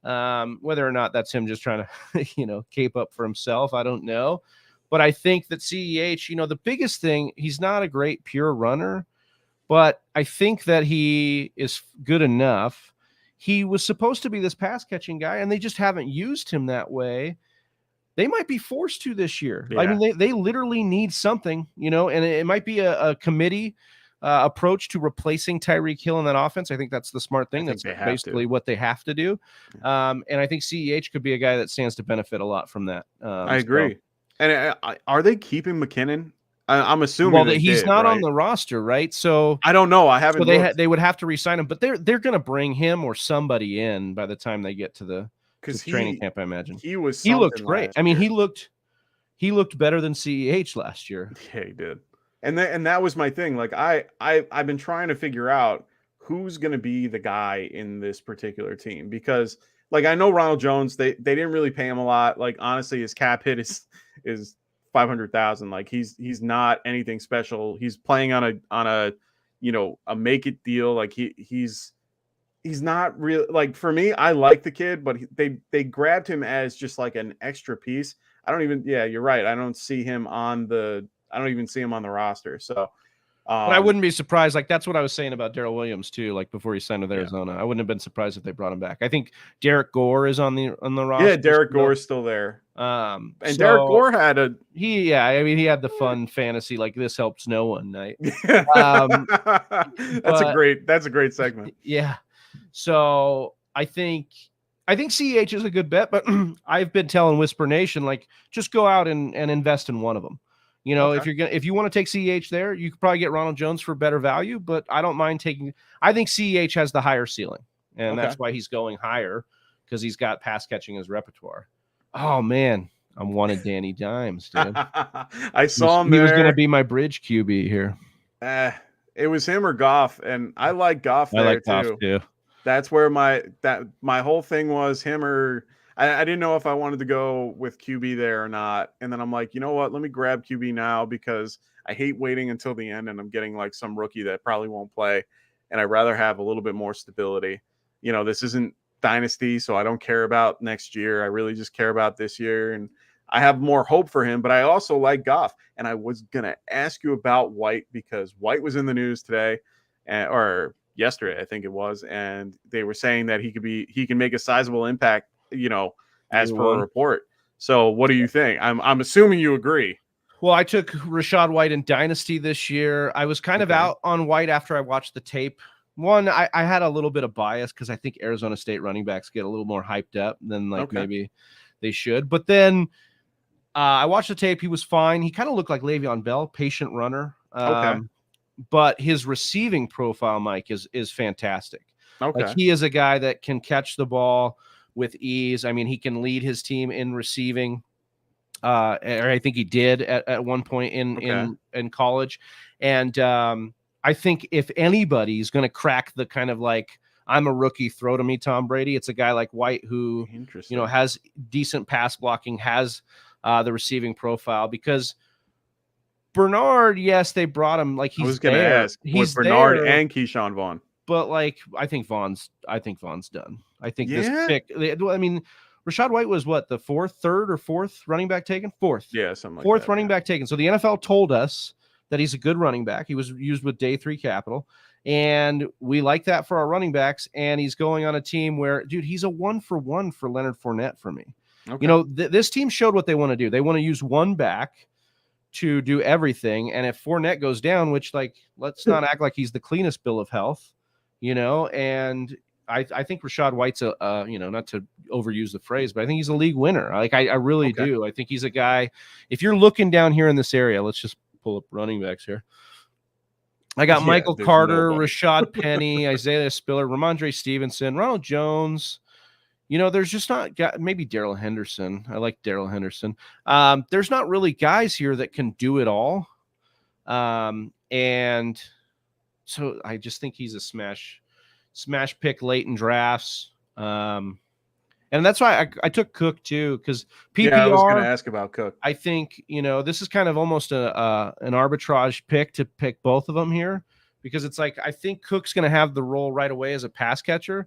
Whether or not that's him just trying to, cape up for himself, I don't know. But I think that CEH, the biggest thing, he's not a great pure runner, but I think that he is good enough. He was supposed to be this pass catching guy, and they just haven't used him that way. They might be forced to this year. Yeah. I mean, they literally need something, and it might be a committee approach to replacing Tyreek Hill in that offense. I think that's the smart thing. That's basically what they have to do. And I think CEH could be a guy that stands to benefit a lot from that. I agree. And are they keeping McKinnon? I'm assuming he's not on the roster, right? So I don't know. I haven't. So they would have to re-sign him, but they're going to bring him or somebody in by the time they get to the training camp. I imagine he looked great. I mean, he looked better than CEH last year. Yeah, he did. And that was my thing. Like I've been trying to figure out who's going to be the guy in this particular team, because like I know Ronald Jones, they didn't really pay him a lot. Like honestly, his cap hit is 500,000. Like he's not anything special. He's playing on a make it deal. Like he's not real. Like for me, I like the kid, but they grabbed him as just like an extra piece. You're right. I don't even see him on the roster. So but I wouldn't be surprised. Like that's what I was saying about Daryl Williams too. Like before he signed with Arizona, I wouldn't have been surprised if they brought him back. I think Derek Gore is on the roster. Yeah, Derek Gore is still there. Derek Gore had he had the fun fantasy like this helps no one night. That's a great segment. Yeah. So I think I think CEH is a good bet, but I've been telling Whisper Nation, like, just go out and invest in one of them. You know, Okay. if you want to take CEH there, you could probably get Ronald Jones for better value, but I don't mind taking. I think CEH has the higher ceiling, and that's why he's going higher, because he's got pass catching in his repertoire. Oh man, I'm wanted Danny Dimes, dude. I saw him He there. was going to be my bridge QB here. It was him or Goff, and I like Goff there I like too. Goff too. That's where my whole thing was him or I didn't know if I wanted to go with QB there or not. And then I'm like, you know what? Let me grab QB now because I hate waiting until the end and I'm getting like some rookie that probably won't play. And I'd rather have a little bit more stability. You know, this isn't Dynasty, so I don't care about next year. I really just care about this year. And I have more hope for him, but I also like Goff. And I was going to ask you about White because White was in the news today or yesterday, I think it was, and they were saying that he can make a sizable impact, you know, as per a report. So what do you think? I'm assuming you agree. Well, I took Rashad White in Dynasty this year. I was kind of out on White after I watched the tape. One, I had a little bit of bias because I think Arizona State running backs get a little more hyped up than maybe they should. But then I watched the tape. He was fine. He kind of looked like Le'Veon Bell, patient runner. But his receiving profile, Mike, is fantastic. Like he is a guy that can catch the ball with ease. I mean, he can lead his team in receiving. Or I think he did at one point in college. And I think if anybody's going to crack the kind of like, I'm a rookie, throw to me, Tom Brady, it's a guy like White who, you know, has decent pass blocking, has the receiving profile because Bernard, yes, they brought him like he's I was going to ask he's Bernard there, and Keyshawn Vaughn. But like I think Vaughn's done. I think this pick, I mean, Rashad White was what, the third or fourth running back taken? Fourth. Yeah, something like fourth that, running back taken. So the NFL told us that he's a good running back. He was used with day 3 capital. And we like that for our running backs. And he's going on a team where, dude, he's a 1-for-1 for Leonard Fournette for me. You know, this team showed what they want to do. They want to use one back to do everything. And if Fournette goes down, which, like, let's not act like he's the cleanest bill of health, you know, and I think Rashad White's you know, not to overuse the phrase, but I think he's a league winner. Like, I really do. I think he's a guy, if you're looking down here in this area, let's just pull up running backs here. I got Michael Carter, Rashad Penny, Isaiah Spiller, Ramondre Stevenson, Ronald Jones. You know, there's just not maybe Daryl Henderson. I like Daryl Henderson. There's not really guys here that can do it all. And so I just think he's a smash pick late in drafts. And that's why I took Cook too, because PPR. Yeah, I was going to ask about Cook. I think, you know, this is kind of almost an arbitrage pick to pick both of them here, because it's like I think Cook's going to have the role right away as a pass catcher.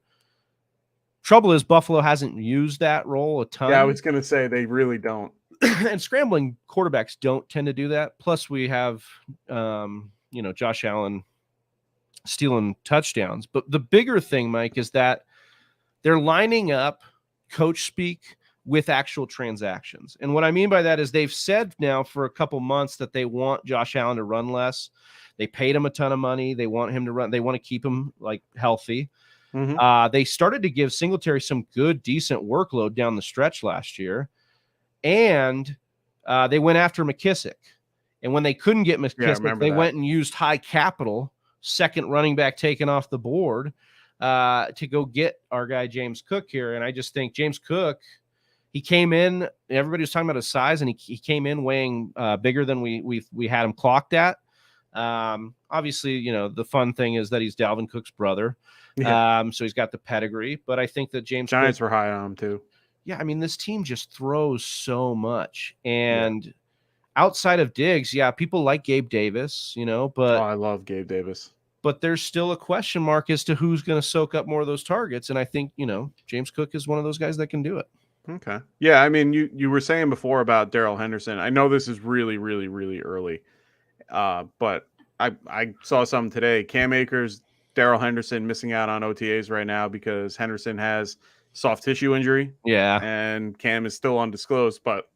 Trouble is Buffalo hasn't used that role a ton. Yeah, I was going to say they really don't. And scrambling quarterbacks don't tend to do that. Plus we have, you know, Josh Allen stealing touchdowns. But the bigger thing, Mike, is that they're lining up coach speak with actual transactions. And what I mean by that is they've said now for a couple months that they want Josh Allen to run less. They paid him a ton of money. They want him to run. They want to keep him like healthy. They started to give Singletary some good, decent workload down the stretch last year. And they went after McKissick. And when they couldn't get McKissick, they went and used high capital, second running back taken off the board, to go get our guy James Cook here. And I just think James Cook, he came in, everybody was talking about his size, and he came in weighing bigger than we had him clocked at. Obviously, you know, the fun thing is that he's Dalvin Cook's brother. So he's got the pedigree, but I think that Giants were high on him too. Yeah, I mean, this team just throws so much. And outside of Diggs, people like Gabe Davis, you know, but I love Gabe Davis. But there's still a question mark as to who's going to soak up more of those targets. And I think, you know, James Cook is one of those guys that can do it. Okay. Yeah, I mean, you were saying before about Daryl Henderson. I know this is really, really, really early. But I saw something today. Cam Akers, Daryl Henderson missing out on OTAs right now because Henderson has soft tissue injury. Yeah. And Cam is still undisclosed, but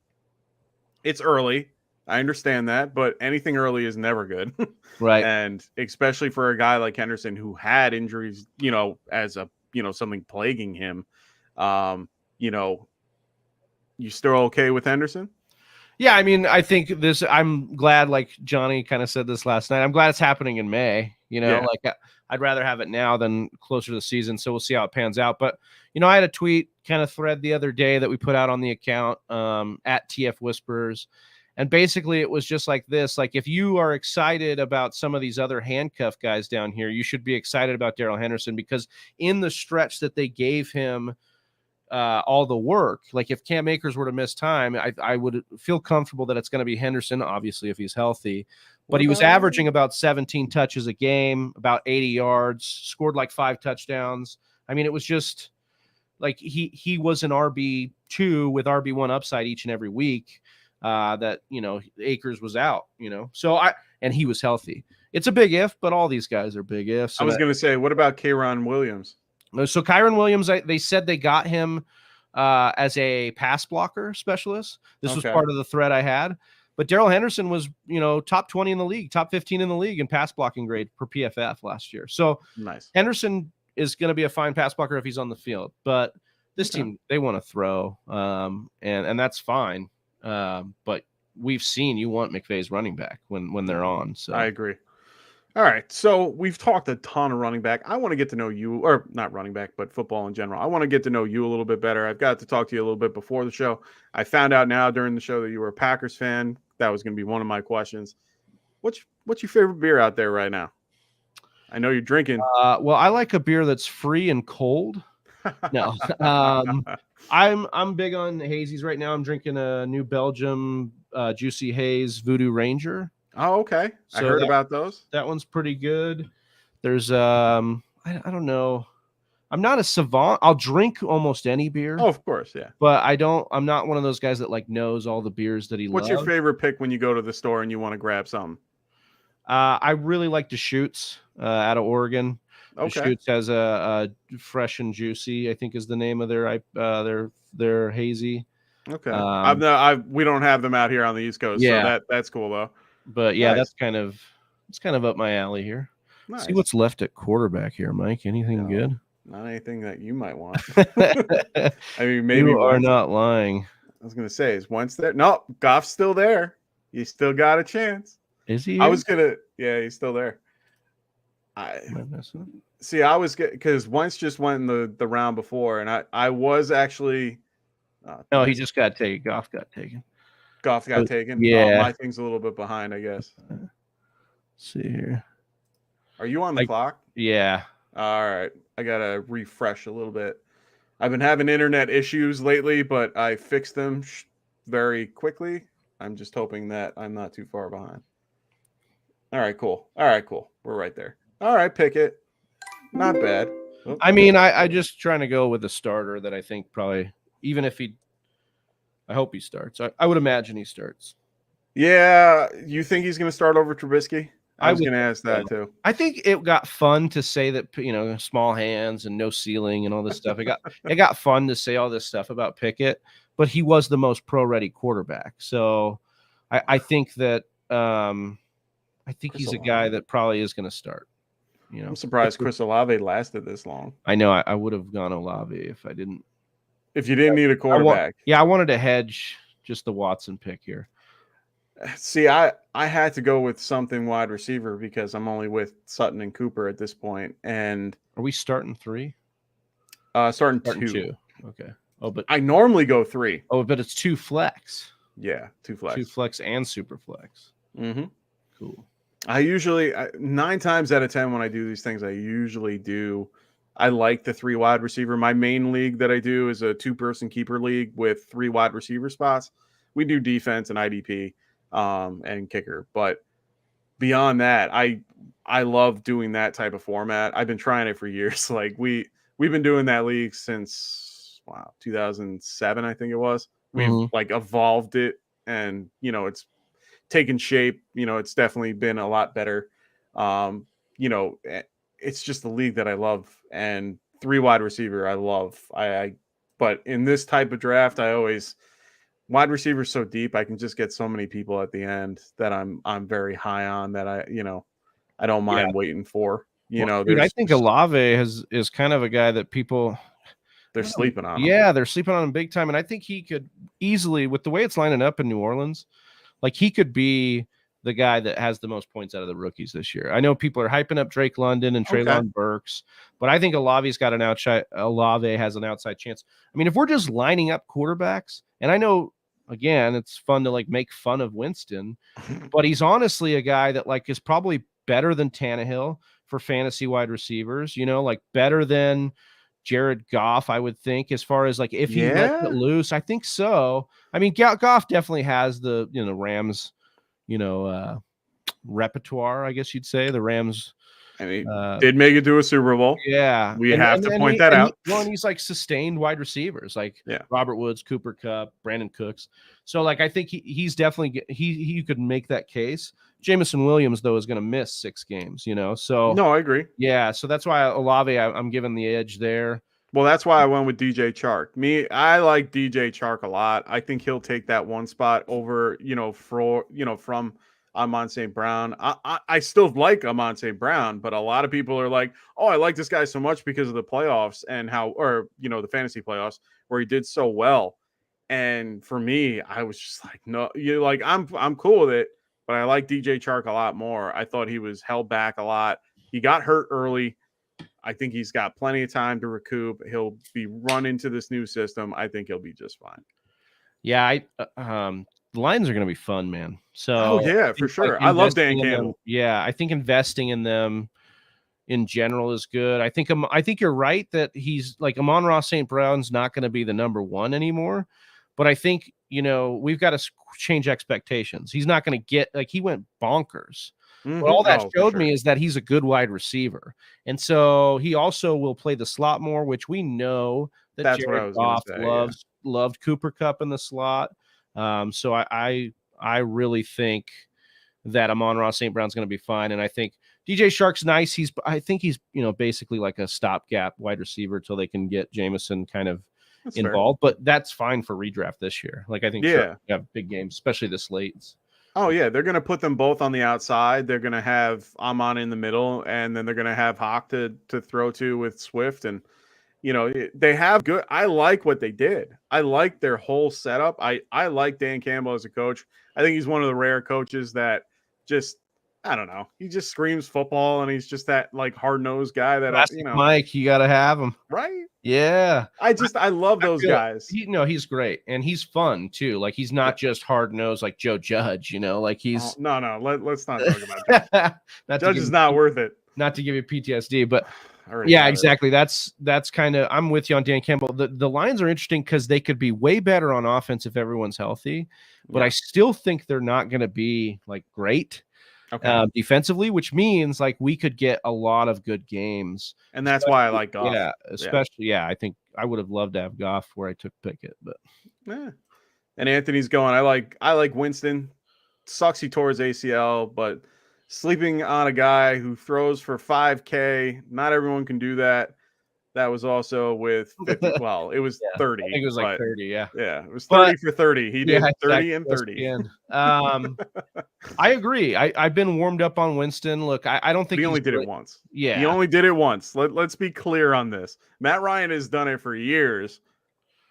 it's early. I understand that, but anything early is never good. Right. And especially for a guy like Henderson who had injuries, you know, as a, you know, something plaguing him. You know, you still okay with Henderson? Yeah, I mean, I think I'm glad, like Johnny kind of said this last night, I'm glad it's happening in May. Like I'd rather have it now than closer to the season. So we'll see how it pans out. But, I had a tweet kind of thread the other day that we put out on the account at TF Whispers. And basically it was just like this. Like, if you are excited about some of these other handcuff guys down here, you should be excited about Darrell Henderson, because in the stretch that they gave him all the work, like if Cam Akers were to miss time, I would feel comfortable that it's going to be Henderson, obviously, if he's healthy. But he was averaging about 17 touches a game, about 80 yards, scored like 5 touchdowns. I mean, it was just like he was an RB2 with RB1 upside each and every week. That Akers was out. And he was healthy. It's a big if, but all these guys are big ifs. I was going to say, what about Kyron Williams? So Kyron Williams, they said they got him as a pass blocker specialist. This was part of the thread I had. But Darrell Henderson was, top 20 in the league, top 15 in the league in pass blocking grade per PFF last year. So nice. Henderson is going to be a fine pass blocker if he's on the field. But this team, they want to throw, and that's fine. But we've seen you want McVay's running back when they're on. So I agree. All right, so we've talked a ton of running back. I want to get to know you, or not running back, but football in general. I want to get to know you a little bit better. I've got to talk to you a little bit before the show. I found out now during the show that you were a Packers fan. That was going to be one of my questions. What's your favorite beer out there right now? I know you're drinking. Well, I like a beer that's free and cold. No, I'm big on hazies right now. I'm drinking a New Belgium Juicy Haze Voodoo Ranger. Oh, okay. So I heard about those. That one's pretty good. There's I don't know. I'm not a savant. I'll drink almost any beer. Oh, of course, yeah. But I'm not one of those guys that like knows all the beers that he loves. What's your favorite pick when you go to the store and you want to grab something? I really like Deschutes out of Oregon. Okay. Deschutes has a Fresh and Juicy, I think is the name of their hazy. Okay. We don't have them out here on the East Coast, so that's cool though. But yeah, nice. It's kind of up my alley here. Nice. See what's left at quarterback here, Mike. Anything good? Not anything that you might want. I mean, maybe you are not lying. I was gonna say, is Wentz there? No, Goff's still there. You still got a chance. Is he? He's still there. I was because Wentz just went in the round before, and I was actually. No, he just got taken. Goff got taken. Goff got taken. Yeah, my thing's a little bit behind, I guess. Let's see here. Are you on the clock? Yeah. All right. I gotta refresh a little bit. I've been having internet issues lately, but I fixed them very quickly. I'm just hoping that I'm not too far behind. All right, cool. We're right there. All right, Pickett. Not bad. Oh. I mean, I just trying to go with a starter that I think probably, even if I hope he starts. I would imagine he starts. Yeah. You think he's going to start over Trubisky? I was going to ask that too. I think it got fun to say that, small hands and no ceiling and all this stuff. It got fun to say all this stuff about Pickett, but he was the most pro-ready quarterback. So I think that he's a guy that probably is going to start. I'm surprised Chris Olave lasted this long. I know. I would have gone Olave if I didn't. If you didn't need a quarterback. I wanted to hedge just the Watson pick here. See, I had to go with something wide receiver because I'm only with Sutton and Cooper at this point. And are we starting 3? Starting 2. Okay. Oh, but I normally go 3. Oh, but it's 2 flex. Yeah, 2 flex. 2 flex and super flex. Mm-hmm. Cool. I usually 9 times out of 10 when I do these things, I like the 3 wide receiver. My main league that I do is a 2-person keeper league with 3 wide receiver spots. We do defense and IDP and kicker, but beyond that, I love doing that type of format. I've been trying it for years. Like we've been doing that league since 2007, I think it was. We've evolved it, and it's taken shape. It's definitely been a lot better. It's just the league that I love, and 3 wide receiver I love. But in this type of draft, wide receiver so deep, I can just get so many people at the end that I'm very high on that I don't mind waiting for. I think Olave is kind of a guy that people. They're sleeping on him. Yeah, they're sleeping on him big time. And I think he could easily, with the way it's lining up in New Orleans, like he could be the guy that has the most points out of the rookies this year. I know people are hyping up Drake London and Treylon Burks, but I think Olave has an outside chance. I mean, if we're just lining up quarterbacks, and I know, again, it's fun to like make fun of Winston, but he's honestly a guy that like is probably better than Tannehill for fantasy wide receivers, like better than Jared Goff, I would think, as far as like if he lets it loose. I think so. I mean, Goff definitely has the Rams, repertoire, I guess you'd say. The Rams, I mean, did make it to a Super Bowl. Yeah, we have to point that out. He's like sustained wide receivers, like Robert Woods, Cooper Kupp, Brandon Cooks. So like I think he's definitely you could make that case. Jameson Williams though is going to miss 6 games, So no, I agree. Yeah, so that's why Olave, I'm giving the edge there. Well, that's why I went with DJ Chark. I like DJ Chark a lot. I think he'll take that one spot over, from Amon St. Brown. I still like Amon St. Brown, but a lot of people are like, oh, I like this guy so much because of the playoffs and the fantasy playoffs where he did so well. And for me, I was just like, no, I'm cool with it, but I like DJ Chark a lot more. I thought he was held back a lot. He got hurt early. I think he's got plenty of time to recoup. He'll be run into this new system. I think he'll be just fine. Yeah, the Lions are going to be fun, man. So for sure. I love Dan Campbell. I think investing in them in general is good. I think you're right that he's like Amon-Ra St. Brown's not going to be the number 1 anymore, but I think we've got to change expectations. He's not going to get he went bonkers. But all that showed me is that he's a good wide receiver. And so he also will play the slot more, which we know that Jared Goff loved Cooper Kupp in the slot. So I really think that Amon-Ra St. Brown's going to be fine. And I think DJ Shark's nice. I think he's basically like a stopgap wide receiver till they can get Jameson kind of involved. Fair. But that's fine for redraft this year. Like I think Shark have big games, especially the slates. Oh, yeah. They're going to put them both on the outside. They're going to have Amon in the middle, and then they're going to have Hawk to throw to with Swift. And, they have good – I like what they did. I like their whole setup. I like Dan Campbell as a coach. I think he's one of the rare coaches that just – I don't know. He just screams football, and he's just that, like, hard-nosed guy that Mike, you got to have him. Right? Yeah. I love those guys. He's great. And he's fun too. Like he's not just hard nosed like Joe Judge, like he's no. Let's not talk about Judge. Judge is not worth it. Not to give you PTSD, but yeah, exactly. That's kind of I'm with you on Dan Campbell. The Lions are interesting because they could be way better on offense if everyone's healthy, but I still think they're not going to be like great. Defensively, which means like we could get a lot of good games, and that's why I like Goff. I think I would have loved to have Goff where I took Pickett, but and Anthony's going. I like Winston. Sucks he tore his ACL, but sleeping on a guy who throws for 5K. Not everyone can do that. That was also with 50. Well, it was 30. I think it was like 30. Yeah, it was 30 for 30. He did 30 and 30. I agree. I've been warmed up on Winston. Look, I don't think he only did it once. Yeah, he only did it once. Let's be clear on this. Matt Ryan has done it for years.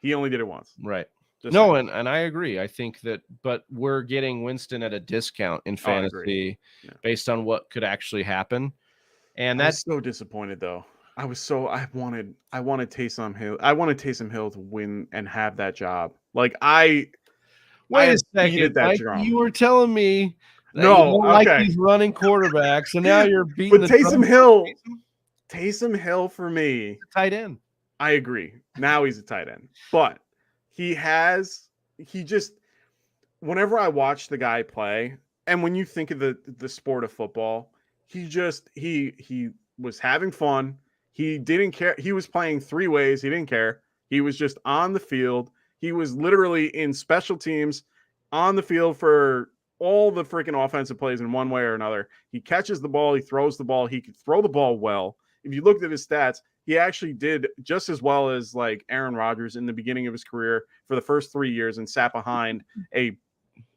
He only did it once. Right. And I agree. I think that, but we're getting Winston at a discount in fantasy based on what could actually happen. And that's so disappointed though. I wanted Taysom Hill. I wanted Taysom Hill to win and have that job. Like wait a second, Mike, you were telling me that you don't like these running quarterbacks, and now you're beating. But Taysom Hill, Taysom Hill for me, tight end. I agree. Now he's a tight end, but he just. Whenever I watch the guy play, and when you think of the sport of football, he was having fun. He didn't care. He was playing 3 ways. He didn't care. He was just on the field. He was literally in special teams on the field for all the freaking offensive plays in one way or another. He catches the ball. He throws the ball. He could throw the ball well. If you looked at his stats, he actually did just as well as like Aaron Rodgers in the beginning of his career for the first 3 years and sat behind a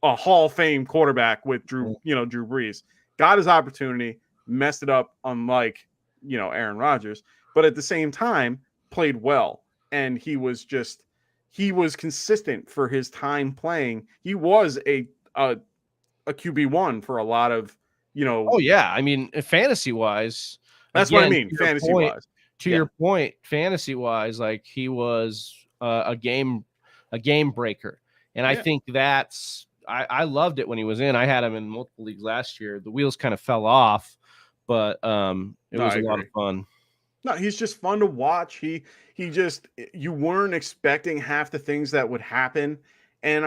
Hall of Fame quarterback with Drew Brees. Got his opportunity, messed it up unlike Aaron Rodgers, but at the same time played well. and he was consistent for his time playing. He was a QB1 for a lot of, Oh yeah, I mean, fantasy wise, that's again, what I mean. Fantasy wise, to your point, fantasy wise, like he was a game breaker, and I think that's I loved it when he was in. I had him in multiple leagues last year. The wheels kind of fell off, but it was a lot of fun. No, he's just fun to watch. He just, you weren't expecting half the things that would happen, and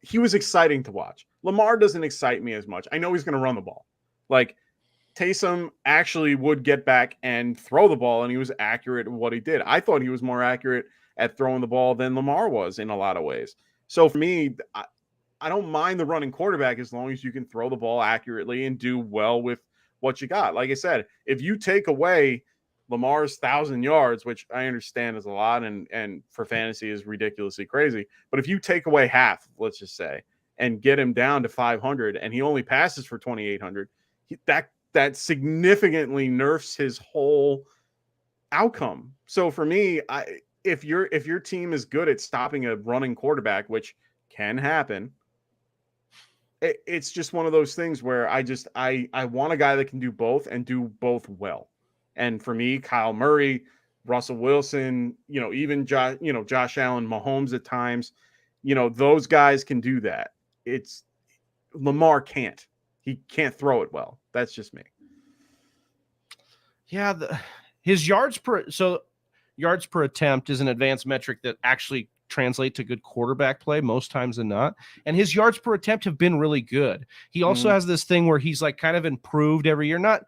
he was exciting to watch. Lamar doesn't excite me as much. I know he's going to run the ball. Like Taysom actually would get back and throw the ball, and he was accurate in what he did. I thought he was more accurate at throwing the ball than Lamar was in a lot of ways. So for me, I don't mind the running quarterback as long as you can throw the ball accurately and do well with what you got. Like I said, if you take away Lamar's 1,000 yards, which I understand is a lot and for fantasy is ridiculously crazy, but if you take away half, let's just say, and get him down to 500 and he only passes for 2,800, that significantly nerfs his whole outcome. So for me, if your team is good at stopping a running quarterback, which can happen, it's just one of those things where I want a guy that can do both and do both well. And for me, Kyle Murray, Russell Wilson, even Josh Allen, Mahomes at times, those guys can do that. It's Lamar can't. He can't throw it well. That's just me. Yeah, his yards per attempt is an advanced metric that actually translate to good quarterback play most times than not. And his yards per attempt have been really good. He also has this thing where he's like kind of improved every year, not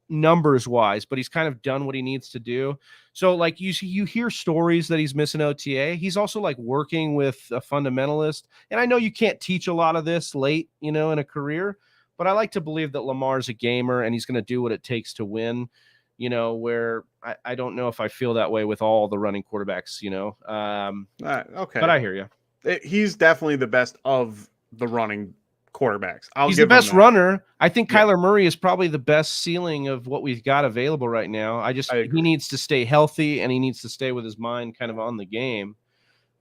numbers wise, but he's kind of done what he needs to do. So like you hear stories that he's missing OTA. He's also like working with a fundamentalist. And I know you can't teach a lot of this late, in a career, but I like to believe that Lamar's a gamer and he's going to do what it takes to win. Where I don't know if I feel that way with all the running quarterbacks, okay. But I hear you. He's definitely the best of the running quarterbacks. He's the best runner. I think Kyler Murray is probably the best ceiling of what we've got available right now. He needs to stay healthy and he needs to stay with his mind kind of on the game.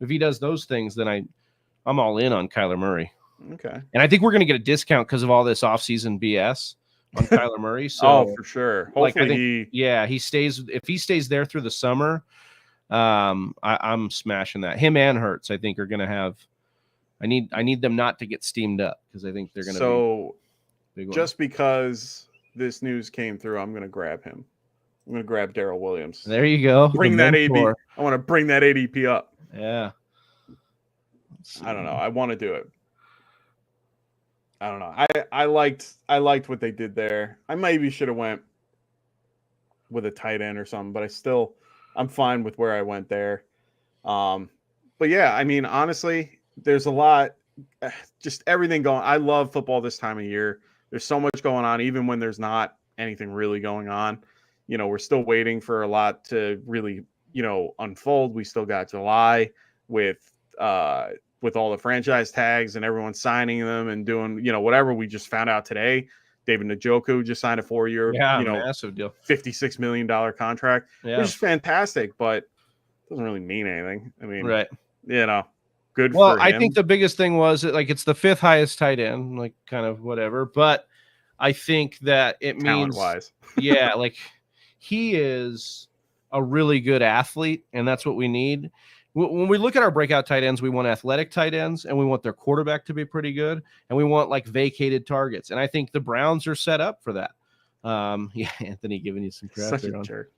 If he does those things, then I'm all in on Kyler Murray. Okay. And I think we're going to get a discount because of all this offseason BS on Kyler Murray. So for sure. Hopefully he stays. If he stays there through the summer, I'm smashing that. Him and Hurts, I think, are going to have. I need them not to get steamed up because I think they're going to. So, just because this news came through, I'm going to grab him. I'm going to grab Daryl Williams. There you go. Bring that ADP. I want to bring that ADP up. Yeah. I don't know. I want to do it. I don't know. I liked what they did there. I maybe should have went with a tight end or something, but I'm fine with where I went there. But yeah, I mean, honestly, there's a lot, just everything going. I love football this time of year. There's so much going on, even when there's not anything really going on. We're still waiting for a lot to really, unfold. We still got July with all the franchise tags and everyone signing them and doing, whatever. We just found out today, David Njoku just signed a 4-year, massive deal, $56 million contract, which is fantastic, but doesn't really mean anything. I mean, right. Good. Well, for him. I think the biggest thing was that, like, it's the 5th highest tight end, like kind of whatever, but I think that it means talent-wise. Yeah, like he is a really good athlete, and that's what we need. When we look at our breakout tight ends, we want athletic tight ends, and we want their quarterback to be pretty good, and we want like vacated targets. And I think the Browns are set up for that. Yeah, Anthony giving you some crap. Such a jerk.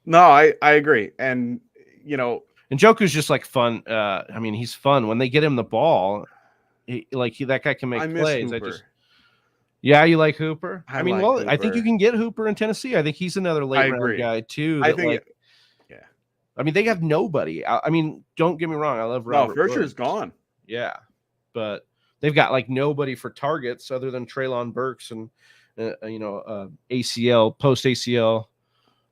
No, I agree, and and Njoku's just like fun. I mean, he's fun when they get him the ball. That guy can make plays. Hooper. Yeah, you like Hooper? I I think you can get Hooper in Tennessee. I think he's another late round guy too. I mean, they have nobody. I mean, don't get me wrong. I love Robert. No, Fisher's gone. Yeah, but they've got like nobody for targets other than Treylon Burks and ACL post ACL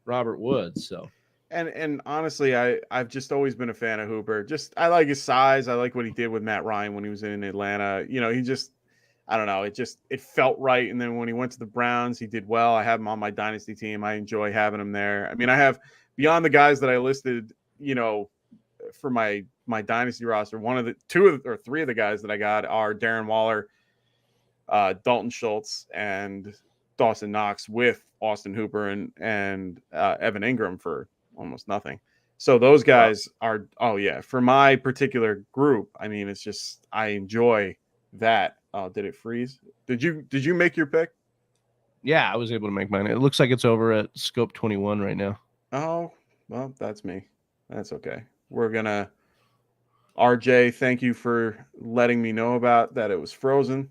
Robert Woods. So. And honestly, I've just always been a fan of Hooper. I like his size. I like what he did with Matt Ryan when he was in Atlanta. I don't know. It felt right. And then when he went to the Browns, he did well. I have him on my Dynasty team. I enjoy having him there. I mean, I have beyond the guys that I listed, for my Dynasty roster, three of the guys that I got are Darren Waller, Dalton Schultz, and Dawson Knox, with Austin Hooper and Evan Ingram for almost nothing. So those guys are, for my particular group. I mean, it's just, I enjoy that. Did it freeze? Did you make your pick? Yeah, I was able to make mine. It looks like it's over at scope 21 right now. Oh, well, that's me. That's okay. We're gonna, RJ, thank you for letting me know about that. It was frozen.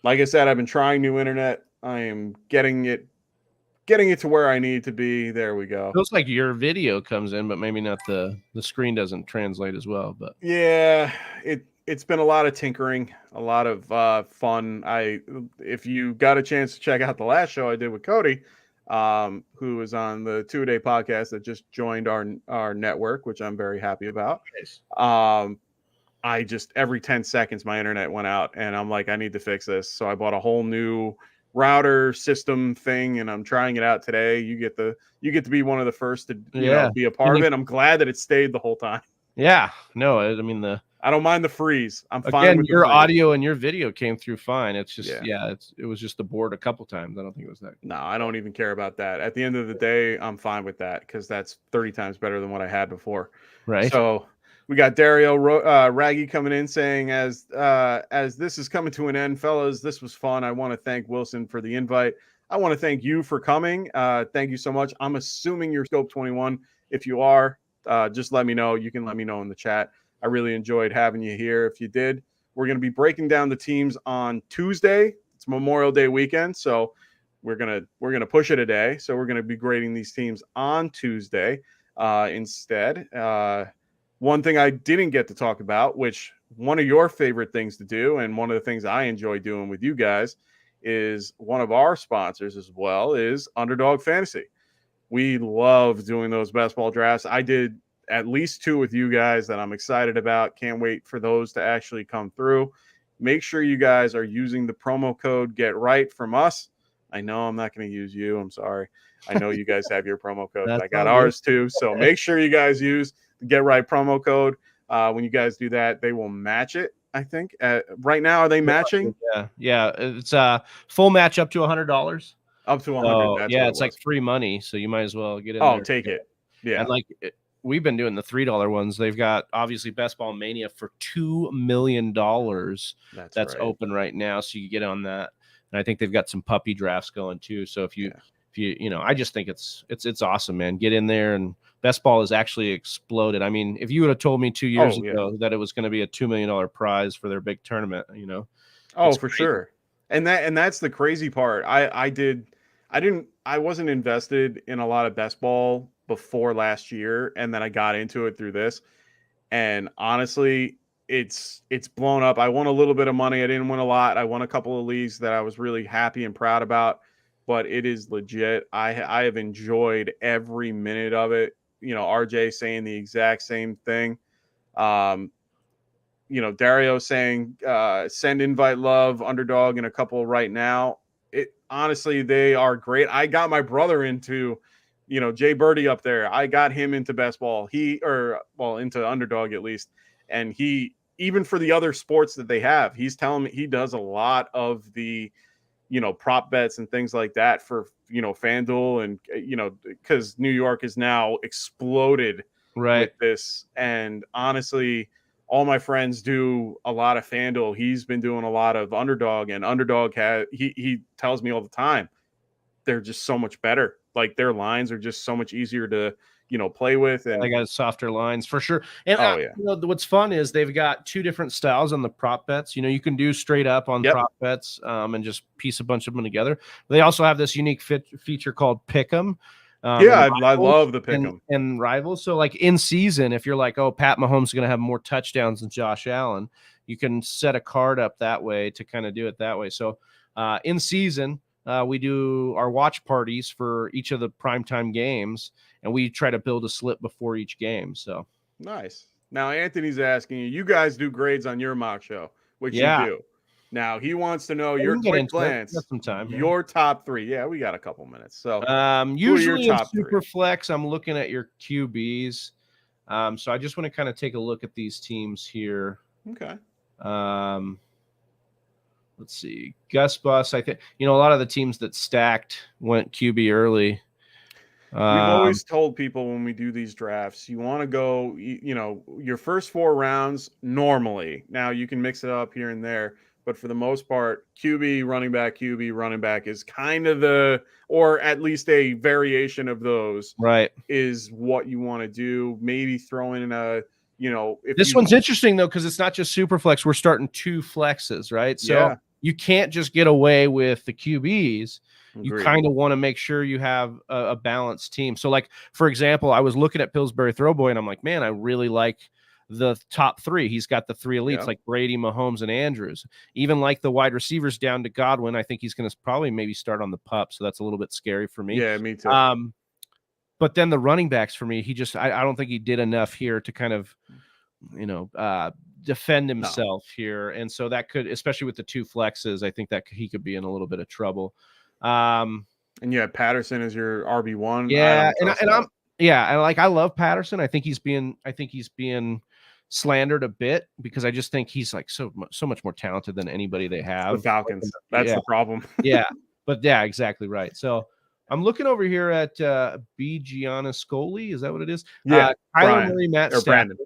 Like I said, I've been trying new internet. I am getting it to where I need to be. There we go. Feels like your video comes in, but maybe not the screen doesn't translate as well. But yeah, it's been a lot of tinkering, a lot of fun. If you got a chance to check out the last show I did with Cody, who was on the 2-Day podcast that just joined our network, which I'm very happy about. Nice. I just, every 10 seconds my internet went out, and I'm like, I need to fix this. So I bought a whole new router system thing, and I'm trying it out today. You get to be one of the first to be a part of it. I'm glad that it stayed the whole time. Yeah, no, I mean I don't mind the freeze. I'm fine with your audio and your video came through fine. It's just it was just the board a couple times. I don't think it was that. No, I don't even care about that. At the end of the day, I'm fine with that because that's 30 times better than what I had before. Right. So we got Dario Raggy coming in saying, as this is coming to an end, fellas, this was fun. I want to thank Wilson for the invite. I want to thank you for coming. Thank you so much. I'm assuming you're Scope 21. If you are, just let me know. You can let me know in the chat. I really enjoyed having you here. If you did, we're going to be breaking down the teams on Tuesday. It's Memorial Day weekend, so we're gonna push it a day. So we're going to be grading these teams on Tuesday instead. One thing I didn't get to talk about, which one of your favorite things to do, and one of the things I enjoy doing with you guys, is one of our sponsors as well, is Underdog Fantasy. We love doing those best ball drafts. I did at least 2 with you guys that I'm excited about. Can't wait for those to actually come through. Make sure you guys are using the promo code Get Right from us. I know I'm not going to use you. I'm sorry. I know you guys have your promo code. I got ours too. So make sure you guys use the Get Right promo code. When you guys do that, they will match it. I think right now, are they matching? Yeah. It's a full match up to $100. Up to 100. So, it's like free money. So you might as well get in there. Take it. Yeah. And we've been doing the $3 ones. They've got obviously Best Ball Mania for $2 million. That's right. Open right now. So you get on that. And I think they've got some puppy drafts going too. So if you I just think it's awesome, man. Get in there, and Best Ball has actually exploded. I mean, if you would have told me 2 years ago that it was going to be a $2 million prize for their big tournament, for crazy. Sure. And that's the crazy part. I wasn't invested in a lot of Best Ball before last year, and then I got into it through this. And honestly, it's blown up. I won a little bit of money. I didn't win a lot. I won a couple of leagues that I was really happy and proud about, but it is legit. I have enjoyed every minute of it. RJ saying the exact same thing. Dario saying, send invite love, Underdog, and a couple right now. Honestly, they are great. I got my brother into, Jay Birdie up there. I got him into Best Ball. Into Underdog at least. And he, even for the other sports that they have, he's telling me he does a lot of the, prop bets and things like that for, FanDuel, and, because New York is now exploded with this. And honestly, all my friends do a lot of FanDuel. He's been doing a lot of Underdog, and Underdog he tells me all the time, they're just so much better. Like, their lines are just so much easier to, play with. And they got softer lines for sure. And what's fun is they've got 2 different styles on the prop bets. You can do straight up on prop bets and just piece a bunch of them together. They also have this unique feature called Pick'em. I love the Pick'em and Rivals. So like in season, if you're like, oh, Pat Mahomes is going to have more touchdowns than Josh Allen, you can set a card up that way to kind of do it that way. So in season, we do our watch parties for each of the primetime games, and we try to build a slip before each game. So nice. Now Anthony's asking you guys do grades on your mock show, which you do. Now he wants to know We your can get quick into it. We glance. got some time here. Your top 3. Yeah, we got a couple minutes. So usually in top 3? Superflex, I'm looking at your QBs. So I just want to kind of take a look at these teams here. Okay. Let's see. Gus Bus, I think, a lot of the teams that stacked went QB early. We've always told people when we do these drafts, you want to go, your first 4 rounds normally. Now you can mix it up here and there, but for the most part, QB, running back is kind of or at least a variation of those. Right. Is what you want to do. Maybe throw in if this one's interesting though, because it's not just Superflex. We're starting 2 flexes, right? So you can't just get away with the QBs. You kind of want to make sure you have a balanced team. So, like, for example, I was looking at Pillsbury Throwboy, and I'm like, man, I really like the top 3. He's got the 3 elites, like Brady, Mahomes, and Andrews. Even like the wide receivers down to Godwin. I think he's going to probably maybe start on the pup, so that's a little bit scary for me. Yeah, me too. But then the running backs for me, I don't think he did enough here to kind of, defend himself here. And so that could, especially with the 2 flexes, I think that he could be in a little bit of trouble. And you have Patterson as your RB1. Yeah, I love Patterson. I think he's being slandered a bit because I just think he's like so much more talented than anybody they have. The Falcons. That's the problem. But exactly right. So I'm looking over here at B. Gianna Scoli. Is that what it is? Yeah. Kyler Murray, Matt Stafford. Brandon.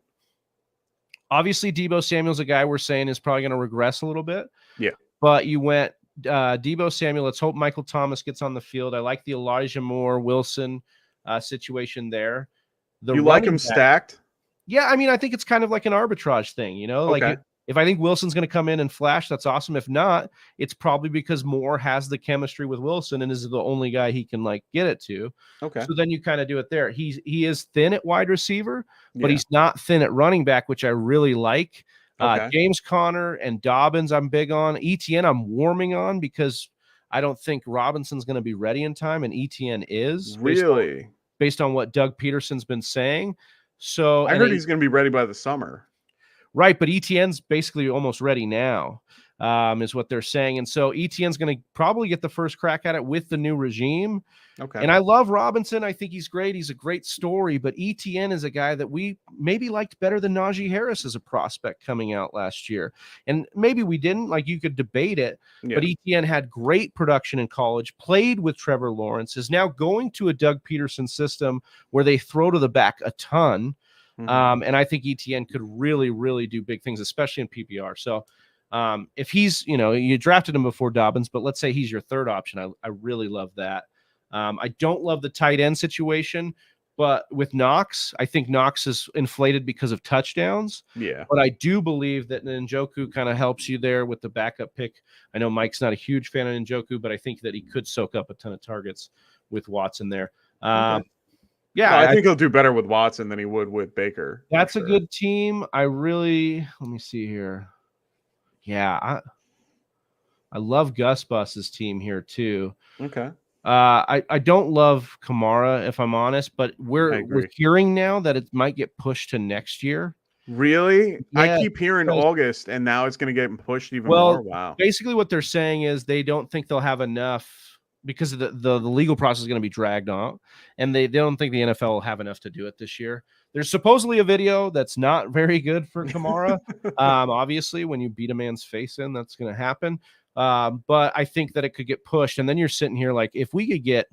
Obviously, Deebo Samuel's a guy we're saying is probably going to regress a little bit. Yeah. But you went Deebo Samuel. Let's hope Michael Thomas gets on the field. I like the Elijah Moore Wilson situation there. You like him stacked? Yeah, I mean, I think it's kind of like an arbitrage thing, Like if I think Wilson's going to come in and flash, that's awesome. If not, it's probably because Moore has the chemistry with Wilson and is the only guy he can get it to. Okay. So then you kind of do it there. He is thin at wide receiver, but he's not thin at running back, which I really like. James Conner and Dobbins, I'm big on. ETN, I'm warming on because I don't think Robinson's going to be ready in time, and ETN is. Really? Based on what Doug Peterson's been saying. So I heard he's going to be ready by the summer. Right, but ETN's basically almost ready now, is what they're saying. And so ETN's going to probably get the first crack at it with the new regime. Okay. And I love Robinson. I think he's great. He's a great story. But ETN is a guy that we maybe liked better than Najee Harris as a prospect coming out last year. And maybe we didn't. You could debate it. Yeah. But ETN had great production in college, played with Trevor Lawrence, is now going to a Doug Peterson system where they throw to the back a ton. And I think ETN could really, really do big things, especially in PPR. So if he's, you drafted him before Dobbins, but let's say he's your 3rd option. I really love that. I don't love the tight end situation, but with Knox, I think Knox is inflated because of touchdowns. Yeah. But I do believe that Njoku kind of helps you there with the backup pick. I know Mike's not a huge fan of Njoku, but I think that he could soak up a ton of targets with Watson there. Okay. Yeah, I think he'll do better with Watson than he would with Baker. That's a good team. Let me see here. Yeah, I love Gus Bus's team here too. Okay. I don't love Kamara, if I'm honest, but we're hearing now that it might get pushed to next year. Really? Yeah, I keep hearing August, and now it's going to get pushed even more. Wow. Basically, what they're saying is they don't think they'll have enough because the legal process is going to be dragged on, and they don't think the NFL will have enough to do it this year. There's supposedly a video that's not very good for Kamara. Obviously, when you beat a man's face in, that's going to happen. But I think that it could get pushed, and then you're sitting here like, if we could get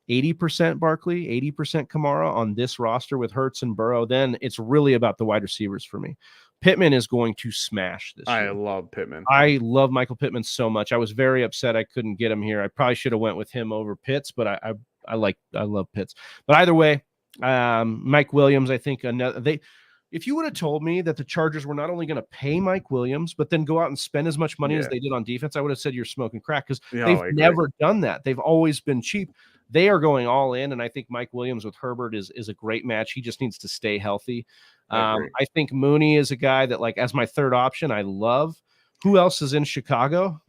80% Barkley, 80% Kamara on this roster with Hurts and Burrow, then it's really about the wide receivers for me. Pittman is going to smash this year. I love Pittman. I love Michael Pittman so much. I was very upset I couldn't get him here. I probably should have went with him over Pitts, but I love Pitts. But either way, Mike Williams, I think if you would have told me that the Chargers were not only going to pay Mike Williams, but then go out and spend as much money as they did on defense, I would have said you're smoking crack, because they've never done that. They've always been cheap. They are going all in, and I think Mike Williams with Herbert is a great match. He just needs to stay healthy. I think Mooney is a guy that, as my 3rd option, I love. Who else is in Chicago?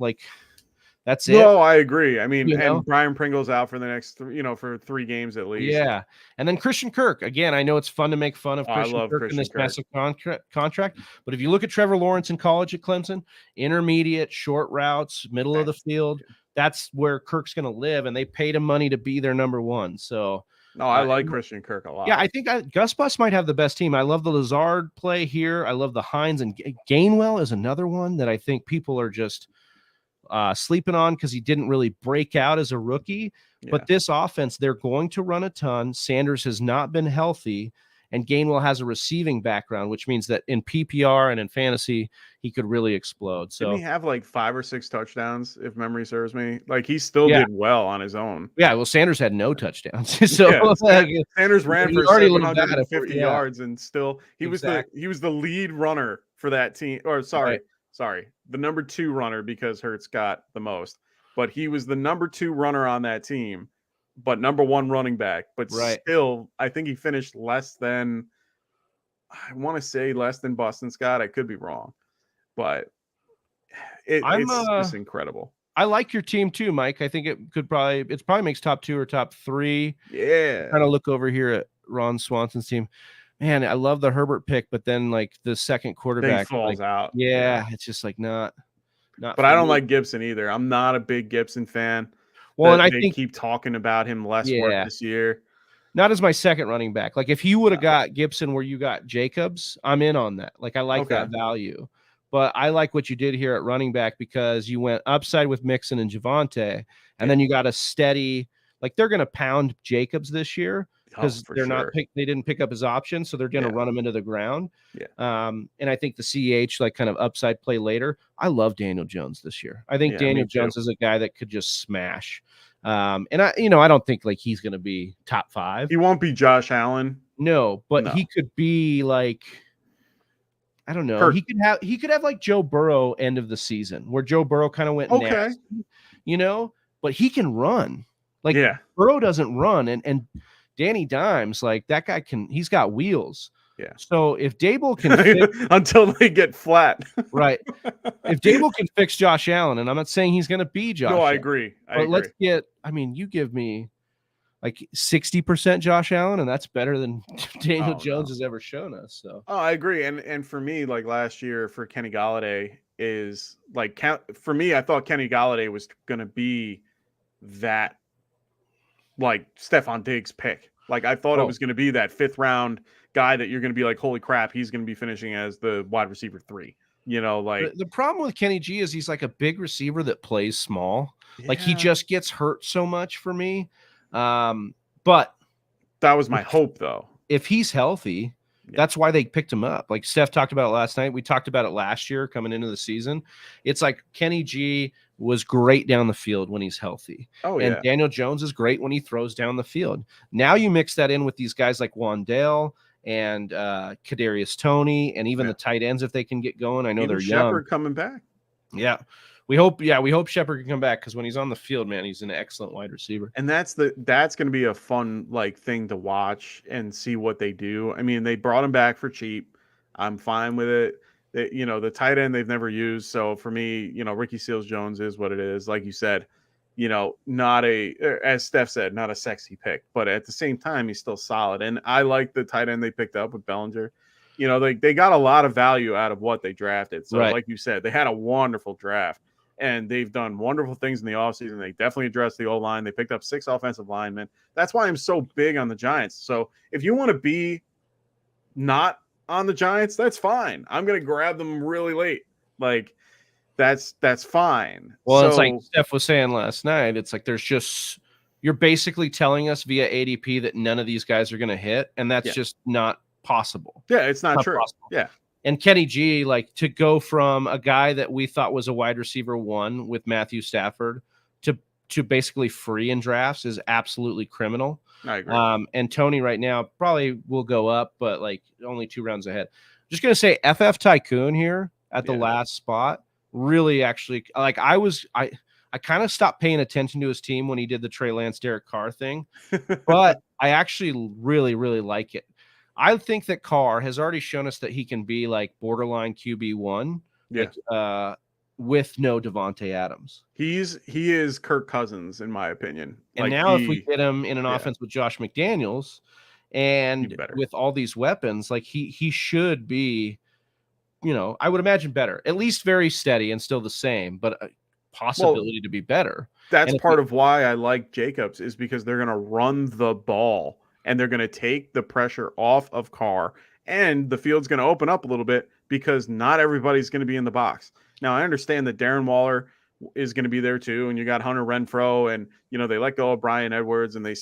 That's it. No, I agree. I mean, You know? and Brian Pringle's out for the next, for 3 games at least. Yeah. And then Christian Kirk. Again, I know it's fun to make fun of I Christian love Kirk in Christian this Kirk. massive contract. But if you look at Trevor Lawrence in college at Clemson, intermediate, short routes, middle of the field, that's where Kirk's going to live. And they paid him money to be their number one. So, no, I like Christian Kirk a lot. Yeah, I think Gus Bus might have the best team. I love the Lazard play here. I love the Hines, and Gainwell is another one that I think people are just sleeping on because he didn't really break out as a rookie. Yeah. But this offense, they're going to run a ton. Sanders has not been healthy, and Gainwell has a receiving background, which means that in PPR and in fantasy, he could really explode. So didn't he have like 5 or 6 touchdowns, if memory serves me? Like he still did well on his own. Yeah, well, Sanders had no touchdowns. So Sanders ran for 750 yards, and still he was the lead runner for that team. Or sorry, the number 2 runner because Hurts got the most. But he was the number 2 runner on that team, but number 1 running back. But still, I think he finished less than, I want to say less than Boston Scott. I could be wrong, but it's just incredible. I like your team too, Mike. I think it probably makes top 2 or top 3. Yeah. Trying to look over here at Ron Swanson's team. Man, I love the Herbert pick, but then like the second quarterback falls out. Yeah, it's just like not. But I don't like Gibson either. I'm not a big Gibson fan. Well, and I think keep talking about him less work this year. Not as my second running back. Like if you would have got Gibson where you got Jacobs, I'm in on that. Like I like that value. But I like what you did here at running back because you went upside with Mixon and Javonte, and then you got a steady. Like they're going to pound Jacobs this year because they didn't pick up his option, so they're going to run him into the ground. Yeah. And I think the CH like kind of upside play later. I love Daniel Jones this year. I think Daniel Jones is a guy that could just smash. And I don't think like he's going to be top 5. He won't be Josh Allen. No, but he could be like. I don't know. Kirk. He could have like Joe Burrow end of the season where Joe Burrow kind of went nasty, but he can run. Like Burrow doesn't run, and Danny Dimes, like that guy he's got wheels. Yeah. So if Dable can until they get flat. Right. If Dable can fix Josh Allen, and I'm not saying he's gonna be Josh. No, I Allen, agree. Let's you give me like 60% Josh Allen, and that's better than Daniel Jones has ever shown us. So I agree. And for me, like last year for Kenny Golladay is like for me, I thought Kenny Golladay was gonna be that like Stephon Diggs pick. Like I thought it was gonna be that 5th round guy that you're gonna be like, holy crap, he's gonna be finishing as the wide receiver 3. Like the problem with Kenny G is he's like a big receiver that plays small. Yeah. Like he just gets hurt so much for me. But that was my hope though. If he's healthy, that's why they picked him up. Like Steph talked about it last night. We talked about it last year coming into the season. It's like Kenny G was great down the field when he's healthy. And Daniel Jones is great when he throws down the field. Now you mix that in with these guys like Wandale and Kadarius Toney and even the tight ends if they can get going. I know they're young. Shepard coming back. Yeah. We hope Shepard can come back because when he's on the field, man, he's an excellent wide receiver. And that's going to be a fun like thing to watch and see what they do. I mean, they brought him back for cheap. I'm fine with it. The tight end they've never used. So for me, Ricky Seals-Jones is what it is. Like you said, not as Steph said, not a sexy pick, but at the same time, he's still solid. And I like the tight end they picked up with Bellinger. They got a lot of value out of what they drafted. So like you said, they had a wonderful draft. And they've done wonderful things in the offseason. They definitely addressed the O-line. They picked up 6 offensive linemen. That's why I'm so big on the Giants. So if you want to be not on the Giants, that's fine. I'm going to grab them really late. Like, that's fine. Well, it's like Steph was saying last night. It's like you're basically telling us via ADP that none of these guys are going to hit, and that's just not possible. Yeah, it's not true. Possible. Yeah. And Kenny G, like to go from a guy that we thought was a wide receiver 1 with Matthew Stafford to basically free in drafts is absolutely criminal. I agree. And Tony right now probably will go up, but like only 2 rounds ahead. Just going to say FF Tycoon here at the last spot. Really actually like I kind of stopped paying attention to his team when he did the Trey Lance, Derek Carr thing, but I actually really, really like it. I think that Carr has already shown us that he can be like borderline QB1 with no Devontae Adams. He is Kirk Cousins, in my opinion. And now if we get him in an offense with Josh McDaniels and with all these weapons, like he should be, I would imagine better, at least very steady and still the same, but a possibility to be better. That's part of why I like Jacobs, is because they're going to run the ball and they're going to take the pressure off of Carr, and the field's going to open up a little bit because not everybody's going to be in the box. Now, I understand that Darren Waller is going to be there too, and you got Hunter Renfrow, and they let go of Brian Edwards, and they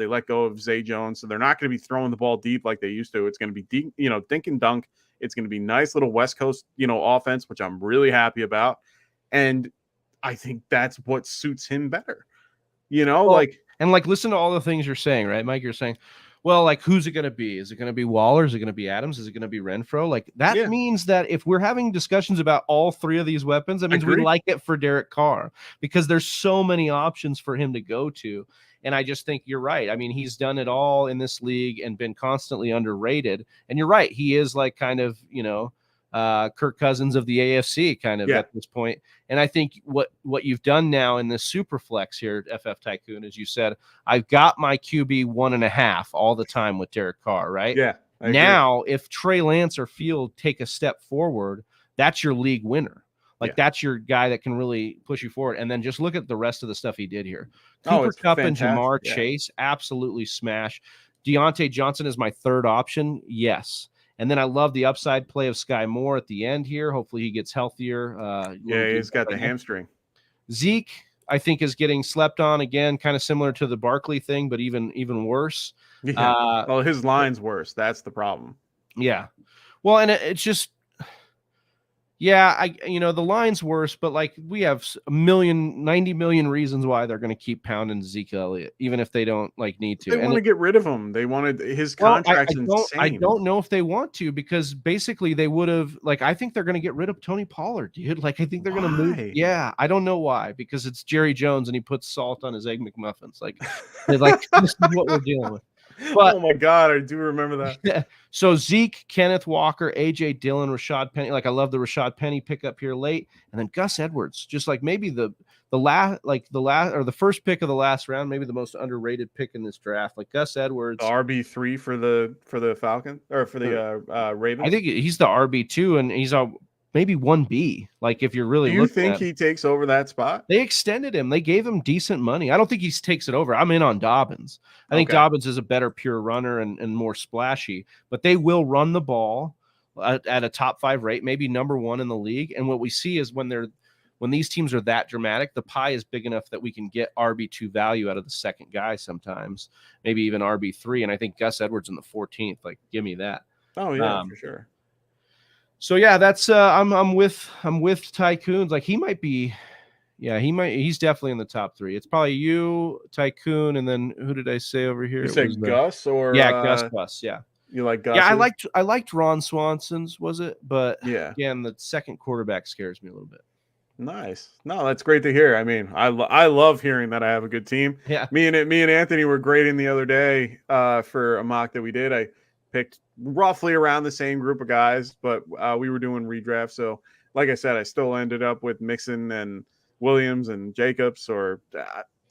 let go of Zay Jones, so they're not going to be throwing the ball deep like they used to. It's going to be deep, dink and dunk. It's going to be nice little West Coast, offense, which I'm really happy about, and I think that's what suits him better. Listen to all the things you're saying, right, Mike? You're saying, well, like, who's it going to be? Is it going to be Waller? Is it going to be Adams? Is it going to be Renfrow? Like, that means that if we're having discussions about all three of these weapons, that means we like it for Derek Carr, because there's so many options for him to go to. And I just think you're right. I mean, he's done it all in this league and been constantly underrated. And you're right. He is like kind of, Kirk Cousins of the AFC kind of at this point. And I think what you've done now in this super flex here at FF Tycoon, as you said, I've got my QB 1.5 all the time with Derek Carr, right? Yeah. Now, if Trey Lance or Field take a step forward, that's your league winner. That's your guy that can really push you forward. And then just look at the rest of the stuff he did here. Cooper Kupp and Jamar Chase, absolutely smash. Deontay Johnson is my third option. Yes. And then I love the upside play of Sky Moore at the end here. Hopefully he gets healthier. He's got the hamstring. Zeke, I think, is getting slept on again, kind of similar to the Barkley thing, but even worse. Yeah. His line's worse. That's the problem. Yeah. Well, and it's just, the line's worse, but like we have 90 million reasons why they're going to keep pounding Zeke Elliott, even if they don't need to. They want to get rid of him. They wanted his contract's insane. I don't know if they want to, because basically they would have, I think they're going to get rid of Tony Pollard, dude. I think they're going to move. Yeah. I don't know why, because it's Jerry Jones and he puts salt on his Egg McMuffins. This is what we're dealing with. But, oh my God, I do remember that. So Zeke, Kenneth Walker, AJ Dillon, Rashad Penny. I love the Rashad Penny pickup here late, and then Gus Edwards, just maybe the first pick of the last round, maybe the most underrated pick in this draft. Gus Edwards, RB3 for the Falcon or for the Ravens. I think he's the RB2, and he's maybe 1B. If you're really, do you think he takes over that spot? They extended him. They gave him decent money. I don't think he takes it over. I'm in on Dobbins. I think Dobbins is a better pure runner and more splashy, but they will run the ball at a top 5 rate, maybe number 1 in the league. And what we see is when these teams are that dramatic, the pie is big enough that we can get RB2 value out of the second guy sometimes, maybe even RB3. And I think Gus Edwards in the 14th, give me that. Oh yeah, for sure. So yeah, that's I'm with Tycoons. He might be, he's definitely in the top 3. It's probably you, Tycoon, and then who did I say over here? You said Gus or Gus. Yeah, you like Gus? Yeah, I liked Ron Swanson's, was it? But again, the second quarterback scares me a little bit. Nice. No, that's great to hear. I mean, I love hearing that I have a good team. Yeah. Me and Anthony were grading the other day for a mock that we did. I picked roughly around the same group of guys, but we were doing redraft. So like I said, I still ended up with Mixon and Williams and Jacobs, or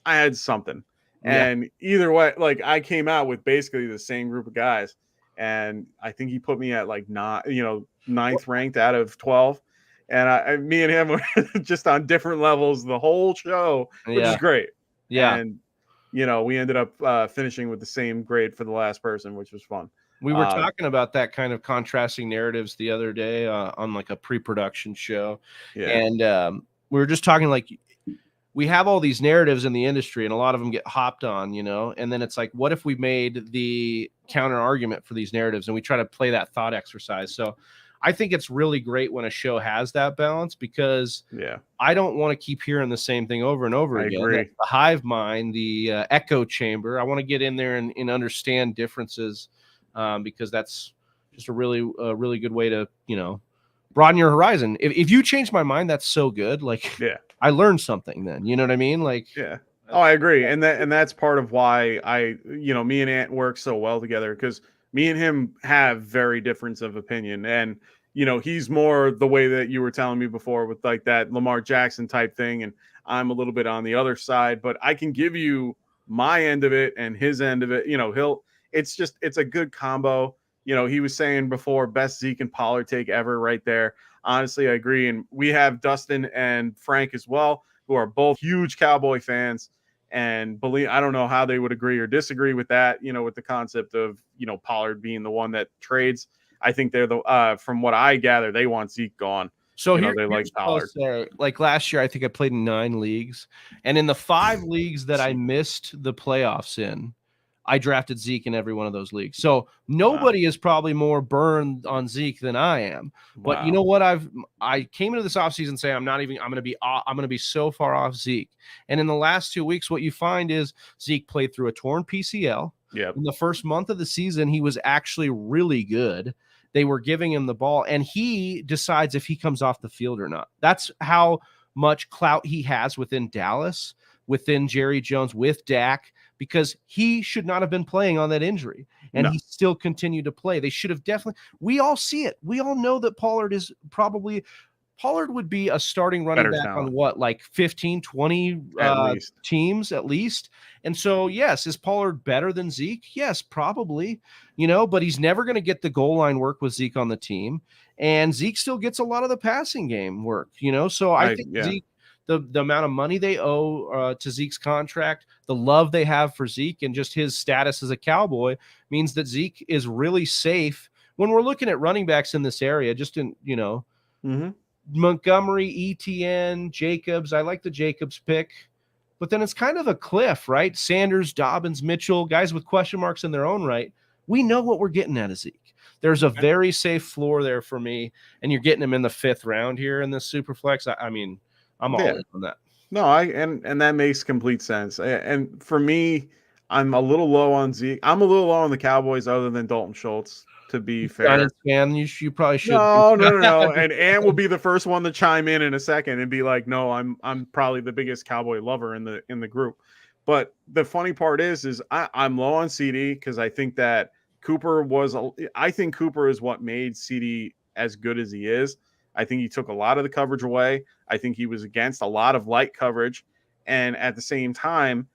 I had something. Yeah. And either way, I came out with basically the same group of guys. And I think he put me at 9th ranked out of 12. And me and him were just on different levels the whole show, which is great. Yeah. And, we ended up finishing with the same grade for the last person, which was fun. We were talking about that kind of contrasting narratives the other day on a pre-production show. Yeah. And we were just talking we have all these narratives in the industry and a lot of them get hopped on, and then it's what if we made the counter argument for these narratives and we try to play that thought exercise. So I think it's really great when a show has that balance, because I don't want to keep hearing the same thing over and over again. Agree. The hive mind, the echo chamber. I want to get in there and understand differences, because that's just a really good way to, broaden your horizon. If you change my mind, that's so good. I learned something then, you know what I mean? Oh, I agree. And that's part of why me and Ant work so well together, because me and him have very difference of opinion. And, he's more the way that you were telling me before with like that Lamar Jackson type thing. And I'm a little bit on the other side, but I can give you my end of it and his end of it. It's a good combo. He was saying before, best Zeke and Pollard take ever right there. Honestly, I agree. And we have Dustin and Frank as well, who are both huge Cowboy fans. And I don't know how they would agree or disagree with that, with the concept of, Pollard being the one that trades. I think they're from what I gather, they want Zeke gone. So they like Pollard. Like last year, I think I played in 9 leagues. And in the 5 leagues that I missed the playoffs in, I drafted Zeke in every one of those leagues. So nobody is probably more burned on Zeke than I am. But you know what? I came into this offseason saying I'm going to be so far off Zeke. And in the last 2 weeks, what you find is Zeke played through a torn PCL. Yep. In the first month of the season, he was actually really good. They were giving him the ball, and he decides if he comes off the field or not. That's how much clout he has within Dallas, within Jerry Jones, with Dak, because he should not have been playing on that injury, and he still continued to play. They should have definitely – we all see it. We all know that Pollard would be a starting running back on what, like 15, 20 teams at least. And so, yes, is Pollard better than Zeke? Yes, probably, but he's never going to get the goal line work with Zeke on the team. And Zeke still gets a lot of the passing game work, So I think Zeke, the amount of money they owe to Zeke's contract, the love they have for Zeke, and just his status as a Cowboy means that Zeke is really safe when we're looking at running backs in this area, just in, Montgomery, ETN, Jacobs. I like the Jacobs pick, but then it's kind of a cliff, right? Sanders, Dobbins, Mitchell, guys with question marks in their own right. We know what we're getting out of Zeke. There's a very safe floor there for me, and you're getting him in the 5th round here in this Superflex. I mean, I'm all in on that. No, and that makes complete sense. And for me, I'm a little low on Zeke. I'm a little low on the Cowboys, other than Dalton Schultz. To be fair, fan, you probably should. No. And Ant will be the first one to chime in a second and be like, "No, I'm probably the biggest Cowboy lover in the group." But the funny part is I'm low on CD because I think that Cooper is what made CD as good as he is. I think he took a lot of the coverage away. I think he was against a lot of light coverage, and at the same time,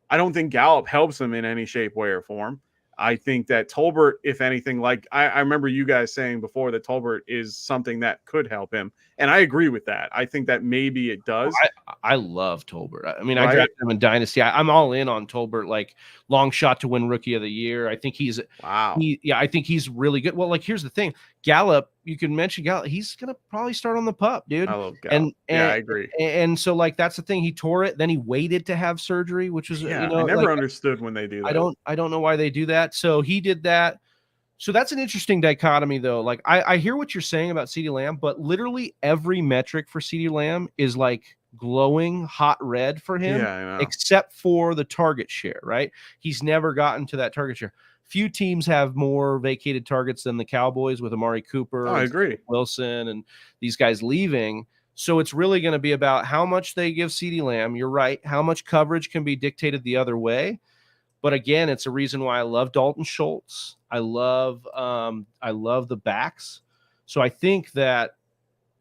I don't think Gallup helps him in any shape, way, or form. I think that Tolbert, if anything, like I remember you guys saying before that Tolbert is something that could help him. And I agree with that. I think that maybe it does. I love Tolbert. I mean, I drafted him in Dynasty. I'm all in on Tolbert, like long shot to win Rookie of the Year. I think he's I think he's really good. Well, like here's the thing. Gallup, you can mention Gallup. He's going to probably start on the pup, dude. I love Gallup. And I agree. And so like that's the thing. He tore it, then he waited to have surgery, which was I never understood when they do that. I don't know why they do that. So he did that. So that's an interesting dichotomy, though. Like I hear what you're saying about CeeDee Lamb, but literally every metric for CeeDee Lamb is like glowing hot red for him, except for the target share, right? He's never gotten to that target share. Few teams have more vacated targets than the Cowboys with Amari Cooper, I agree, Wilson, and these guys leaving. So it's really going to be about how much they give CeeDee Lamb. You're right. How much coverage can be dictated the other way. But again, it's a reason why I love Dalton Schultz. I love the backs. So I think that,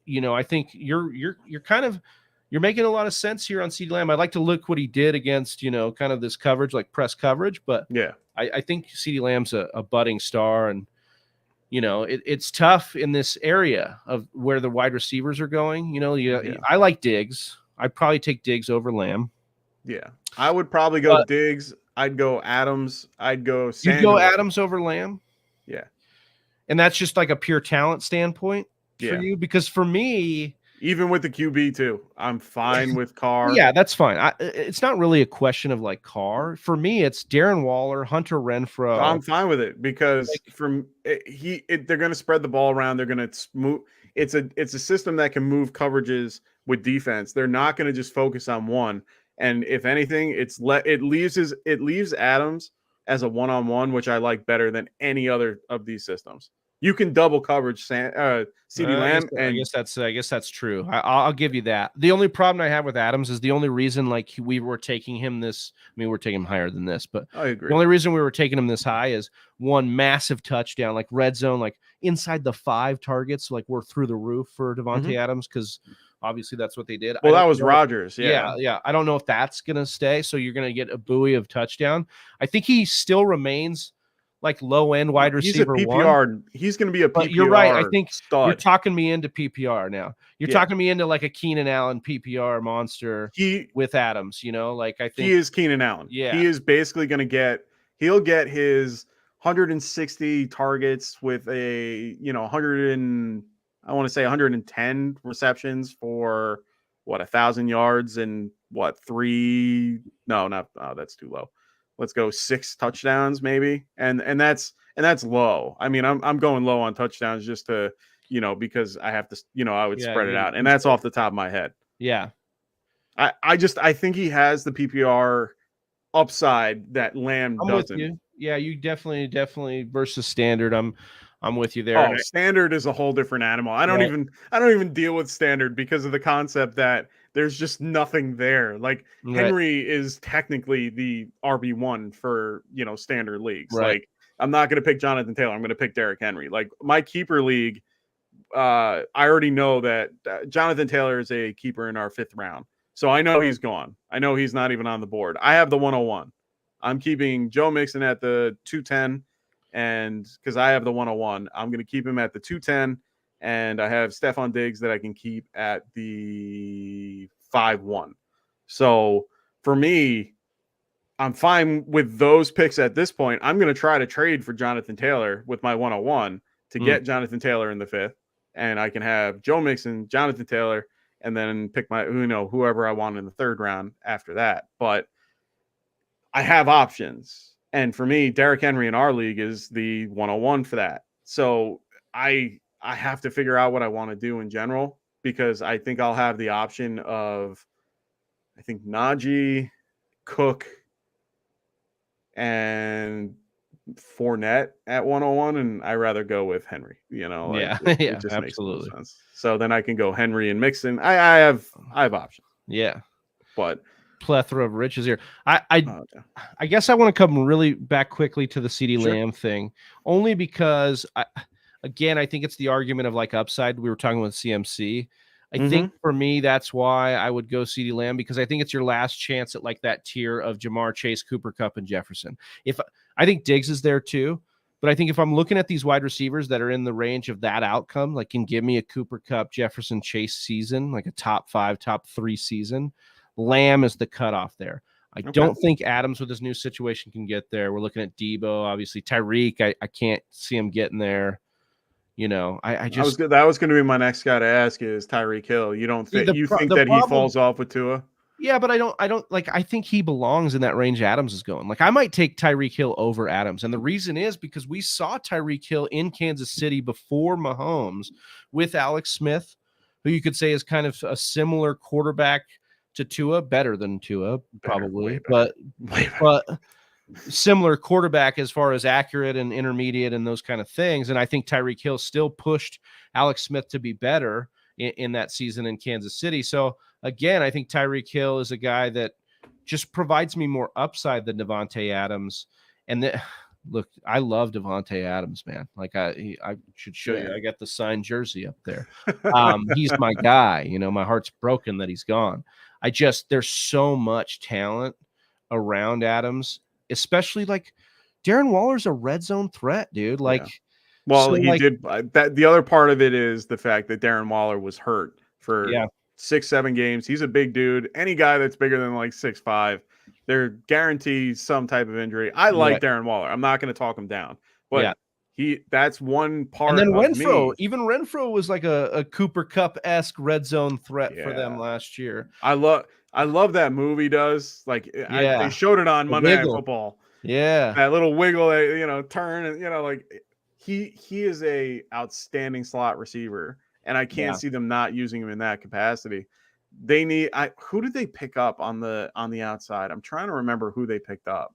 I think you're making a lot of sense here on CeeDee Lamb. I'd like to look what he did against, kind of this coverage, like press coverage. But yeah, I think CeeDee Lamb's a budding star, and it's tough in this area of where the wide receivers are going. I like Diggs. I'd probably take Diggs over Lamb. Yeah, I would probably go Diggs. I'd go Adams. I'd go Samuel. You'd go Adams over Lamb? Yeah. And that's just like a pure talent standpoint for you? Because for me... Even with the QB, too. I'm fine with Carr. Yeah, that's fine. It's not really a question of like Carr. For me, it's Darren Waller, Hunter Renfrow. I'm fine with it because they're going to spread the ball around. They're going to move. It's a system that can move coverages with defense. They're not going to just focus on one. And if anything, it leaves Adams as a one-on-one, which I like better than any other of these systems. You can double coverage CeeDee Lamb, I guess that's true. I'll give you that. The only problem I have with Adams is the only reason like we were taking him this. I mean, we're taking him higher than this, but I agree. The only reason we were taking him this high is one massive touchdown, like red zone, like inside the 5 targets, like we're through the roof for Davante Adams because obviously that's what they did. Well, that was Rodgers. Yeah. I don't know if that's gonna stay. So you're gonna get a buoy of touchdown. I think he still remains like low end wide receiver. He's a PPR. One. He's going to be a PPR. But you're right. I think stud. You're talking me into PPR now. You're talking me into like a Keenan Allen PPR monster with Adams. You know, like I think he is Keenan Allen. Yeah, he is basically going to he'll get his 160 targets with a 110 receptions for 1,000 yards and that's too low. Let's go 6 touchdowns maybe. And that's low. I mean, I'm going low on touchdowns just to, because I have to, I would spread it out. And that's off the top of my head. Yeah. I think he has the PPR upside that Lamb doesn't. With you. Yeah, you definitely versus standard. I'm with you there. Oh, standard is a whole different animal. I don't even deal with standard because of the concept that there's just nothing there. Like Henry is technically the RB1 for, standard leagues. Right. Like I'm not going to pick Jonathan Taylor. I'm going to pick Derrick Henry. Like my keeper league, I already know that Jonathan Taylor is a keeper in our 5th round. So I know he's gone. I know he's not even on the board. I have the 101. I'm keeping Joe Mixon at the 210. And because I have the 101, I'm going to keep him at the 210. And I have Stephon Diggs that I can keep at the 5-1. So for me, I'm fine with those picks at this point. I'm going to try to trade for Jonathan Taylor with my 101 to get Jonathan Taylor in the 5th. And I can have Joe Mixon, Jonathan Taylor, and then pick whoever I want in the 3rd round after that. But I have options. And for me, Derrick Henry in our league is the 101 for that. So I have to figure out what I want to do in general, because I think I'll have the option of, Najee, Cook, and Fournette at 101, and I rather go with Henry. It just absolutely makes sense. So then I can go Henry and Mixon. I have options. Yeah, but plethora of riches here. I guess I want to come really back quickly to the CeeDee Lamb thing, only because I think it's the argument of like upside. We were talking with CMC. I think for me, that's why I would go CeeDee Lamb, because I think it's your last chance at like that tier of Jamar Chase, Cooper Kupp, and Jefferson. I think Diggs is there too, but I think if I'm looking at these wide receivers that are in the range of that outcome, like can give me a Cooper Kupp, Jefferson, Chase season, like a top 5, top 3 season, Lamb is the cutoff there. I don't think Adams with his new situation can get there. We're looking at Debo, obviously Tyreek. I can't see him getting there. That was going to be my next guy to ask is Tyreek Hill. You don't think he falls off with Tua? Yeah, but I don't like. I think he belongs in that range Adams is going. Like I might take Tyreek Hill over Adams, and the reason is because we saw Tyreek Hill in Kansas City before Mahomes with Alex Smith, who you could say is kind of a similar quarterback to Tua, better than Tua probably, but similar quarterback as far as accurate and intermediate and those kind of things. And I think Tyreek Hill still pushed Alex Smith to be better in that season in Kansas City. So again, I think Tyreek Hill is a guy that just provides me more upside than Davante Adams. And look, I love Davante Adams, man. Like I should show you. I got the signed jersey up there. He's my guy. My heart's broken that he's gone. There's so much talent around Adams, especially like Darren Waller's a red zone threat, dude. Like, the other part of it is the fact that Darren Waller was hurt for 6-7 games. He's a big dude. Any guy that's bigger than like 6'5", they're guaranteed some type of injury. I like Darren Waller. I'm not going to talk him down, but that's one part. And then Renfro was like a Cooper Kupp-esque red zone threat for them last year. I love that movie. They showed it on Monday Night Football. Yeah, that little wiggle, turn, and like he is a outstanding slot receiver, and I can't see them not using him in that capacity. They need. Who did they pick up on the outside? I'm trying to remember who they picked up.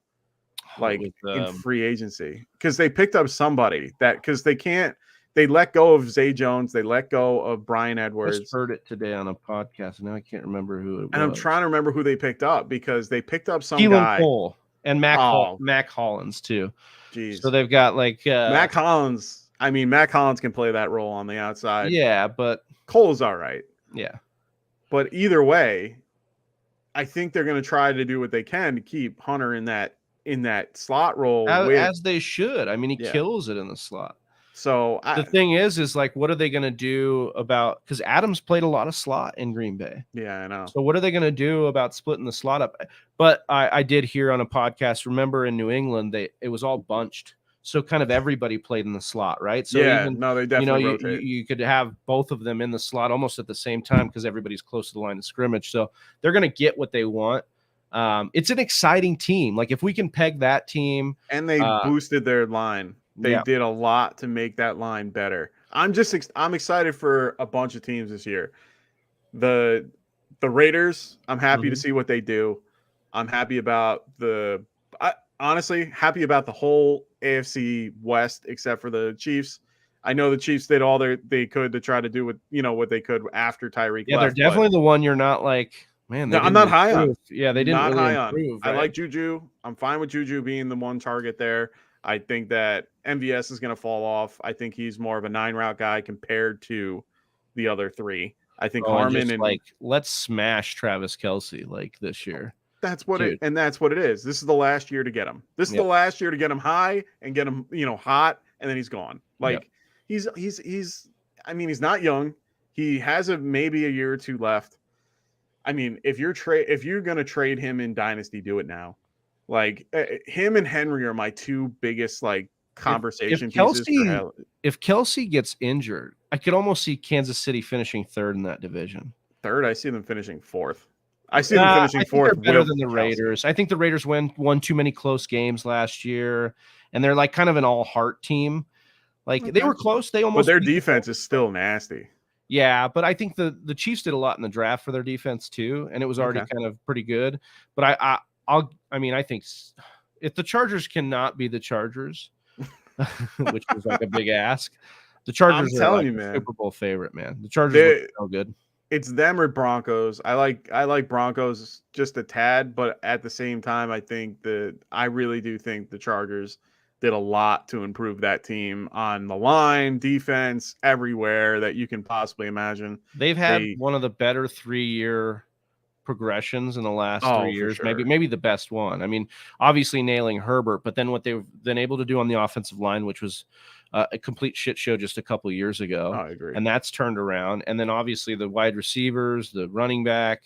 like in free agency, because they picked up somebody because they let go of Zay Jones, they let go of Brian Edwards. I just heard it today on a podcast, and now I can't remember who it was. And I'm trying to remember who they picked up, because they picked up some Keelan guy. Cole and Mac Hollins too. Jeez. So they've got like Mac Hollins. I mean, Mac Hollins can play that role on the outside. Yeah, but Cole's all right. Yeah. But either way, I think they're going to try to do what they can to keep Hunter in that slot role. As they should. I mean, he kills it in the slot. So the thing is like, what are they going to do about, because Adams played a lot of slot in Green Bay. Yeah, I know. So what are they going to do about splitting the slot up? But I did hear on a podcast, remember in New England, it was all bunched. So kind of everybody played in the slot, right? So they definitely rotate. You could have both of them in the slot almost at the same time because everybody's close to the line of scrimmage. So they're going to get what they want. It's an exciting team. Like if we can peg that team. And they boosted their line. They did a lot to make that line better. I'm excited for a bunch of teams this year. The Raiders, I'm happy to see what they do. I'm happy about honestly happy about the whole AFC West except for the Chiefs. I know the Chiefs did all they could to try to do what they could after Tyreek left. They're definitely the one you're not like, man. No, I'm not high on. Yeah, they didn't not really high improve. On. Right? I like Juju. I'm fine with Juju being the one target there. I think that MVS is going to fall off. I think he's more of a 9-route guy compared to the other 3. I think Harmon and let's smash Travis Kelce like this year. That's what it is. This is the last year to get him. This is the last year to get him high and get him, hot, and then he's gone. Like he's I mean, he's not young. He has maybe a year or 2 left. I mean, if you're going to trade him in Dynasty, do it now. Like him and Henry are my 2 biggest conversation pieces. If Kelce gets injured, I could almost see Kansas City finishing 3rd in that division. 3rd, I see them finishing 4th. I see them finishing 4th. Better than the Raiders. I think the Raiders won too many close games last year, and they're like kind of an all-heart team. Like they were close. They almost. But their defense is still nasty. Yeah, but I think the Chiefs did a lot in the draft for their defense too, and it was already kind of pretty good. But I think if the Chargers cannot be the Chargers, which was like a big ask, the Chargers are like a Super Bowl favorite, man. The Chargers are so good. It's them or Broncos. I like Broncos just a tad, but at the same time, I really do think the Chargers did a lot to improve that team on the line, defense, everywhere that you can possibly imagine. They've had one of the better 3-year progressions in the last 3 years, sure. maybe the best one. I mean, obviously nailing Herbert, but then what they've been able to do on the offensive line, which was a complete shit show just a couple of years ago. I agree. And that's turned around. And then obviously the wide receivers, the running back,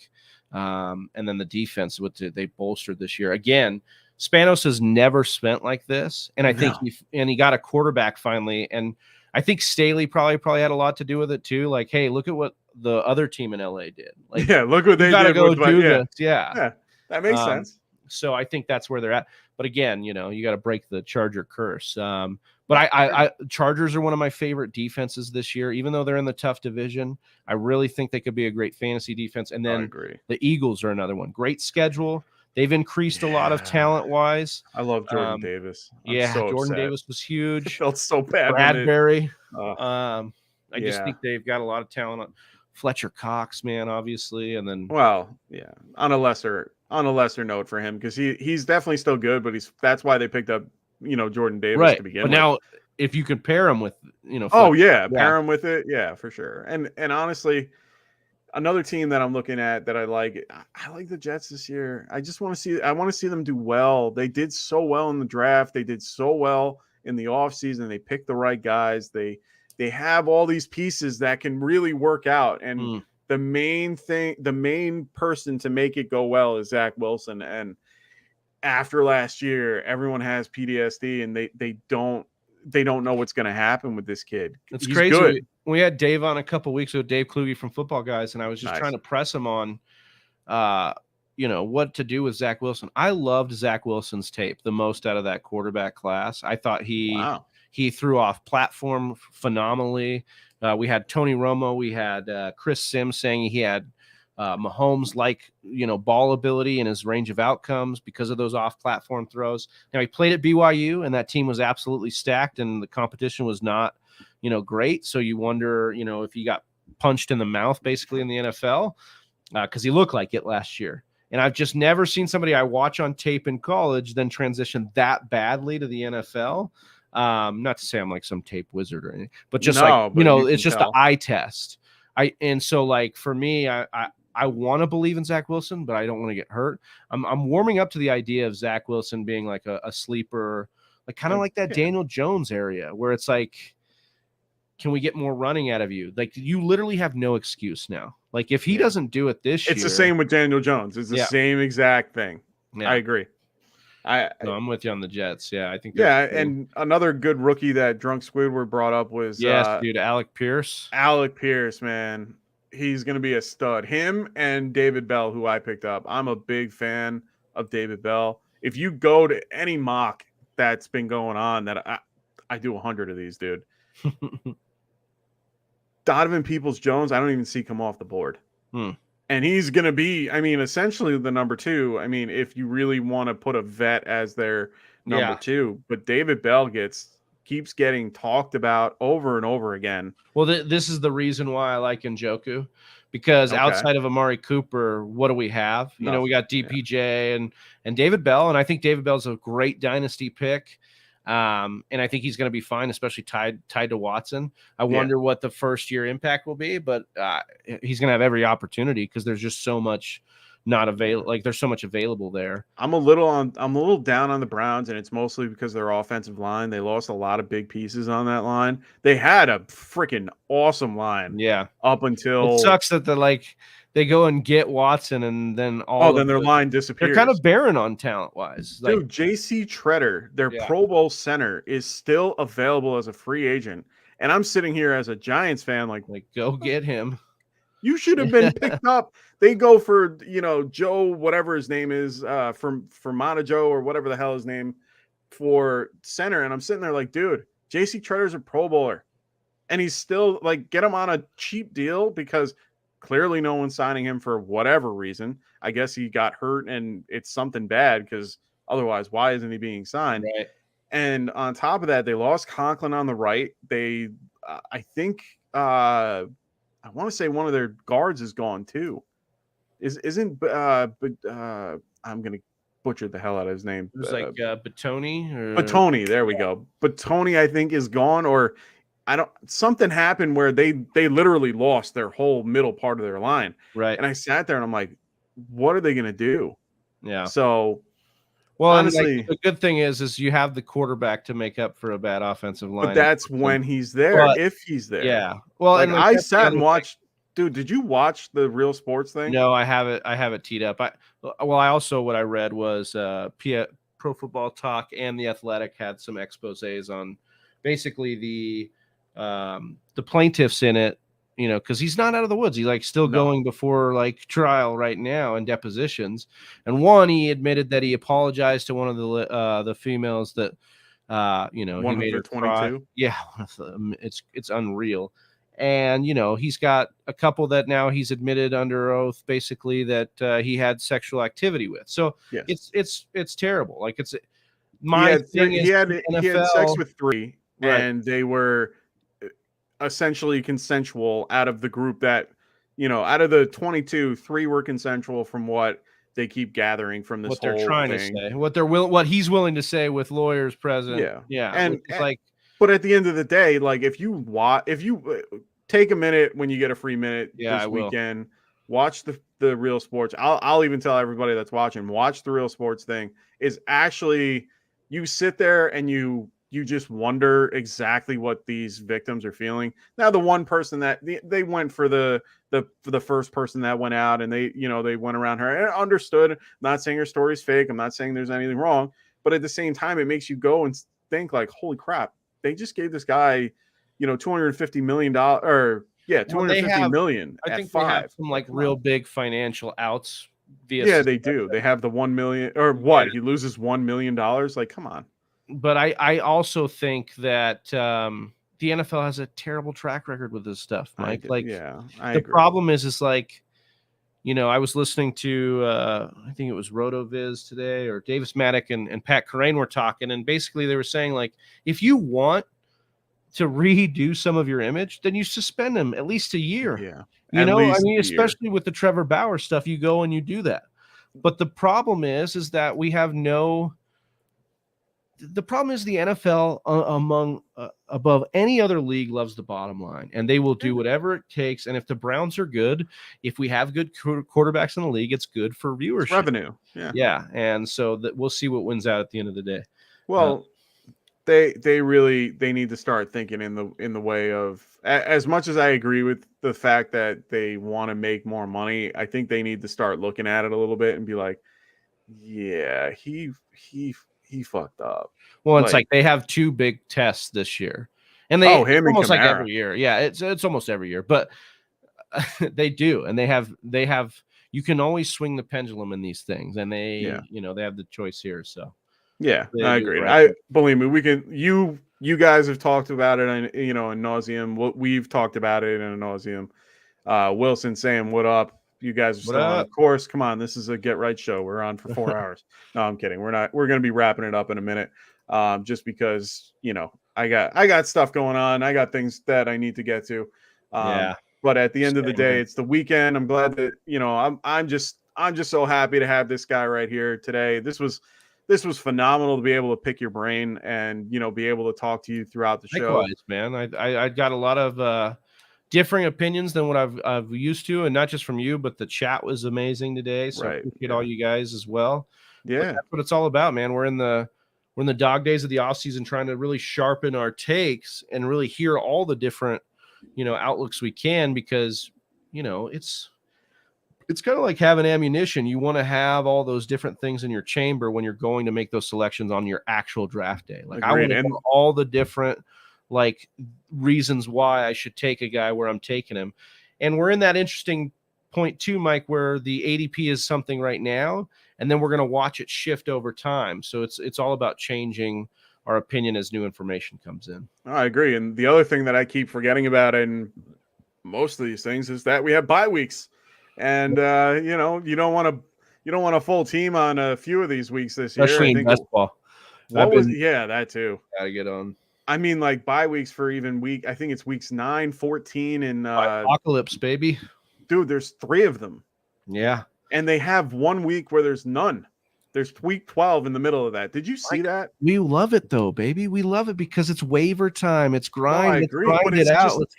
and then the defense, what they bolstered this year. Again, Spanos has never spent like this. And I think he got a quarterback finally. And I think Staley probably had a lot to do with it too. Like, hey, look at what the other team in LA did. Like, look what they did. Go do this. Yeah, that makes sense. So I think that's where they're at. But again, you got to break the Charger curse. But I Chargers are one of my favorite defenses this year, even though they're in the tough division. I really think they could be a great fantasy defense. And then the Eagles are another one. Great schedule. They've increased a lot of talent-wise. I love Jordan Davis. Jordan Davis was huge. It felt so bad. Bradbury. I just think they've got a lot of talent on Fletcher Cox, man, obviously, and then on a lesser note for him, because he's definitely still good, but that's why they picked up Jordan Davis to begin with. But now if you could pair him with pair him with it, for sure. And honestly, another team that I'm looking at that I like the Jets this year. I want to see them do well. They did so well in the draft. They did so well in the offseason. They picked the right guys. They have all these pieces that can really work out. And the main person to make it go well is Zach Wilson. And after last year, everyone has PTSD and they don't know what's going to happen with this kid. It's crazy. Good. We had Dave on a couple weeks ago, Dave Kluge from Football Guys, and I was just trying to press him on, what to do with Zach Wilson. I loved Zach Wilson's tape the most out of that quarterback class. I thought he threw off platform phenomenally. We had Tony Romo. We had Chris Sims saying he had Mahomes ball ability and his range of outcomes because of those off-platform throws. Now he played at BYU, and that team was absolutely stacked, and the competition was not, great. So you wonder, if he got punched in the mouth basically in the NFL, because he looked like it last year. And I've just never seen somebody I watch on tape in college then transition that badly to the NFL. Not to say I'm like some tape wizard or anything, but just it's just the eye test. For me, I want to believe in Zach Wilson, but I don't want to get hurt. I'm warming up to the idea of Zach Wilson being like a sleeper, like kind of like that Daniel Jones area where it's like, can we get more running out of you? Like you literally have no excuse now. Like if he doesn't do it this year, it's the same with Daniel Jones. It's the same exact thing. Yeah. I agree. I'm with you on the Jets. Yeah, I think. Yeah, and another good rookie that Drunk Squidward brought up was dude, Alec Pierce. Alec Pierce, man, he's gonna be a stud. Him and David Bell, who I picked up. I'm a big fan of David Bell. If you go to any mock that's been going on, that I do 100 of these, dude. Donovan Peoples-Jones, I don't even see come off the board. And he's going to be, essentially the number 2. If you really want to put a vet as their number 2. But David Bell keeps getting talked about over and over again. Well, this is the reason why I like Njoku. Because outside of Amari Cooper, what do we have? We got DPJ and David Bell. And I think David Bell's a great dynasty pick. And I think he's going to be fine, especially tied to Watson. I wonder what the first year impact will be, but he's going to have every opportunity because there's just so much not available. Like there's so much available there. I'm a little down on the Browns, and it's mostly because their offensive line. They lost a lot of big pieces on that line. They had a freaking awesome line. Yeah. Up until it sucks that they go and get Watson and then then their line disappears. They're kind of barren on talent-wise. Dude, J.C. Tretter, their Pro Bowl center, is still available as a free agent. And I'm sitting here as a Giants fan like go get him. You should have been picked up. They go for, Joe, whatever his name is, from Mata Joe or whatever the hell his name for center. And I'm sitting there like, dude, J.C. Tretter's a Pro Bowler. And he's still get him on a cheap deal because clearly no one's signing him for whatever reason. I guess he got hurt and it's something bad because otherwise, why isn't he being signed? Right. And on top of that, they lost Conklin on the right. They, I think, I want to say one of their guards is gone too. I'm going to butcher the hell out of his name. It was Batoni. Batoni, there we go. Batoni, I think, is gone, or something happened where they literally lost their whole middle part of their line. Right. And I sat there and I'm like, what are they going to do? Yeah. So, well, honestly, the good thing is you have the quarterback to make up for a bad offensive line. But that's when he's there, if he's there. Yeah. Well, I sat and watched. Dude, did you watch the Real Sports thing? No, I have it teed up. I also, what I read was Pro Football Talk and The Athletic had some exposés on basically the plaintiffs in it, because he's not out of the woods. He's still going before trial right now and depositions. And one, he admitted that he apologized to one of the females that he made her 22. Yeah, it's unreal. And he's got a couple that now he's admitted under oath, basically that he had sexual activity with. So it's terrible. He had sex with 3, right. And they were essentially consensual out of the group that, out of the 22, 3 were consensual from what they keep gathing from this whole thing. What they're trying to say, what he's willing to say with lawyers present. Yeah. And but at the end of the day, if you take a minute when you get a free minute this weekend, watch the Real Sports. I'll even tell everybody that's watching, watch the Real Sports thing. Is actually, you sit there and you just wonder exactly what these victims are feeling. Now, the one person that they went for the first person that went out and they went around her and understood. I'm not saying her story's fake. I'm not saying there's anything wrong, but at the same time, it makes you go and think holy crap, they just gave this guy, $250 million or $250 million. I think 5. They have some real big financial outs. They do. They have the $1 million or what? He loses $1 million. Come on. But I also think that the NFL has a terrible track record with this stuff, Mike. I the agree. problem is I was listening to, I think it was RotoViz today, or Davis Maddock and Pat Kerrane were talking, and basically they were saying, like, if you want to redo some of your image, then you suspend them at least a year. Yeah. I mean, especially with the Trevor Bauer stuff, you go and you do that. But the problem is that we have the problem is the NFL above any other league loves the bottom line, and they will do whatever it takes. And if the Browns are good, if we have good quarterbacks in the league, it's good for viewership, it's revenue. Yeah. And so that we'll see what wins out at the end of the day. Well, they need to start thinking in the way of, as much as I agree with the fact that they want to make more money, I think they need to start looking at it a little bit and be like, yeah, he fucked up. Well, it's like they have 2 big tests this year, and they almost like every year. Yeah, it's almost every year, but they do, and they have. You can always swing the pendulum in these things, and they have the choice here. So yeah, I agree. I believe me, we can. You guys have talked about it, and in nauseum. We've talked about it in nauseum. Wilson saying, "What up?" You guys are still on, of course. Come on, this is a get right show. We're on for 4 hours. No, I'm kidding. We're not. We're going to be wrapping it up in a minute. Just because I got stuff going on. I got things that I need to get to. But at the end of the day, it's the weekend. I'm glad that I'm just so happy to have this guy right here today. This was phenomenal to be able to pick your brain and be able to talk to you throughout the show. Likewise, man. I got a lot of differing opinions than what I've used to, and not just from you, but the chat was amazing today. So I appreciate all you guys as well. Yeah, but that's what it's all about, man. We're in the dog days of the off season, trying to really sharpen our takes and really hear all the different outlooks we can, because it's kind of like having ammunition. You want to have all those different things in your chamber when you're going to make those selections on your actual draft day. Like, I want to know all the different reasons why I should take a guy where I'm taking him. And we're in that interesting point too, Mike, where the ADP is something right now, and then we're going to watch it shift over time. So it's all about changing our opinion as new information comes in. I agree. And the other thing that I keep forgetting about in most of these things is that we have bye weeks, and you don't want a full team on a few of these weeks this year. Especially in basketball. That too. Gotta get on. I mean, like bye weeks for even I think it's weeks 9, 14, and Apocalypse, baby. Dude, there's 3 of them. Yeah. And they have 1 week where there's none. There's week 12 in the middle of that. Did you see that? We love it though, baby. We love it because it's waiver time. It's grind. I agree. But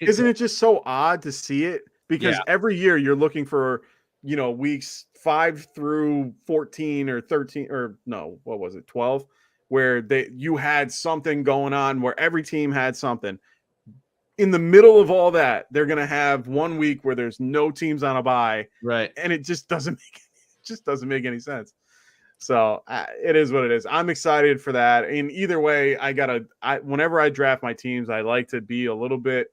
isn't it just so odd to see it? Because every year you're looking for, weeks 5 through 14 or 13, or no, what was it? 12, where you had something going on where every team had something. In the middle of all that, they're going to have 1 week where there's no teams on a bye. Right. And it just doesn't make any sense. So it is what it is. I'm excited for that. And either way, whenever I draft my teams, I like to be a little bit,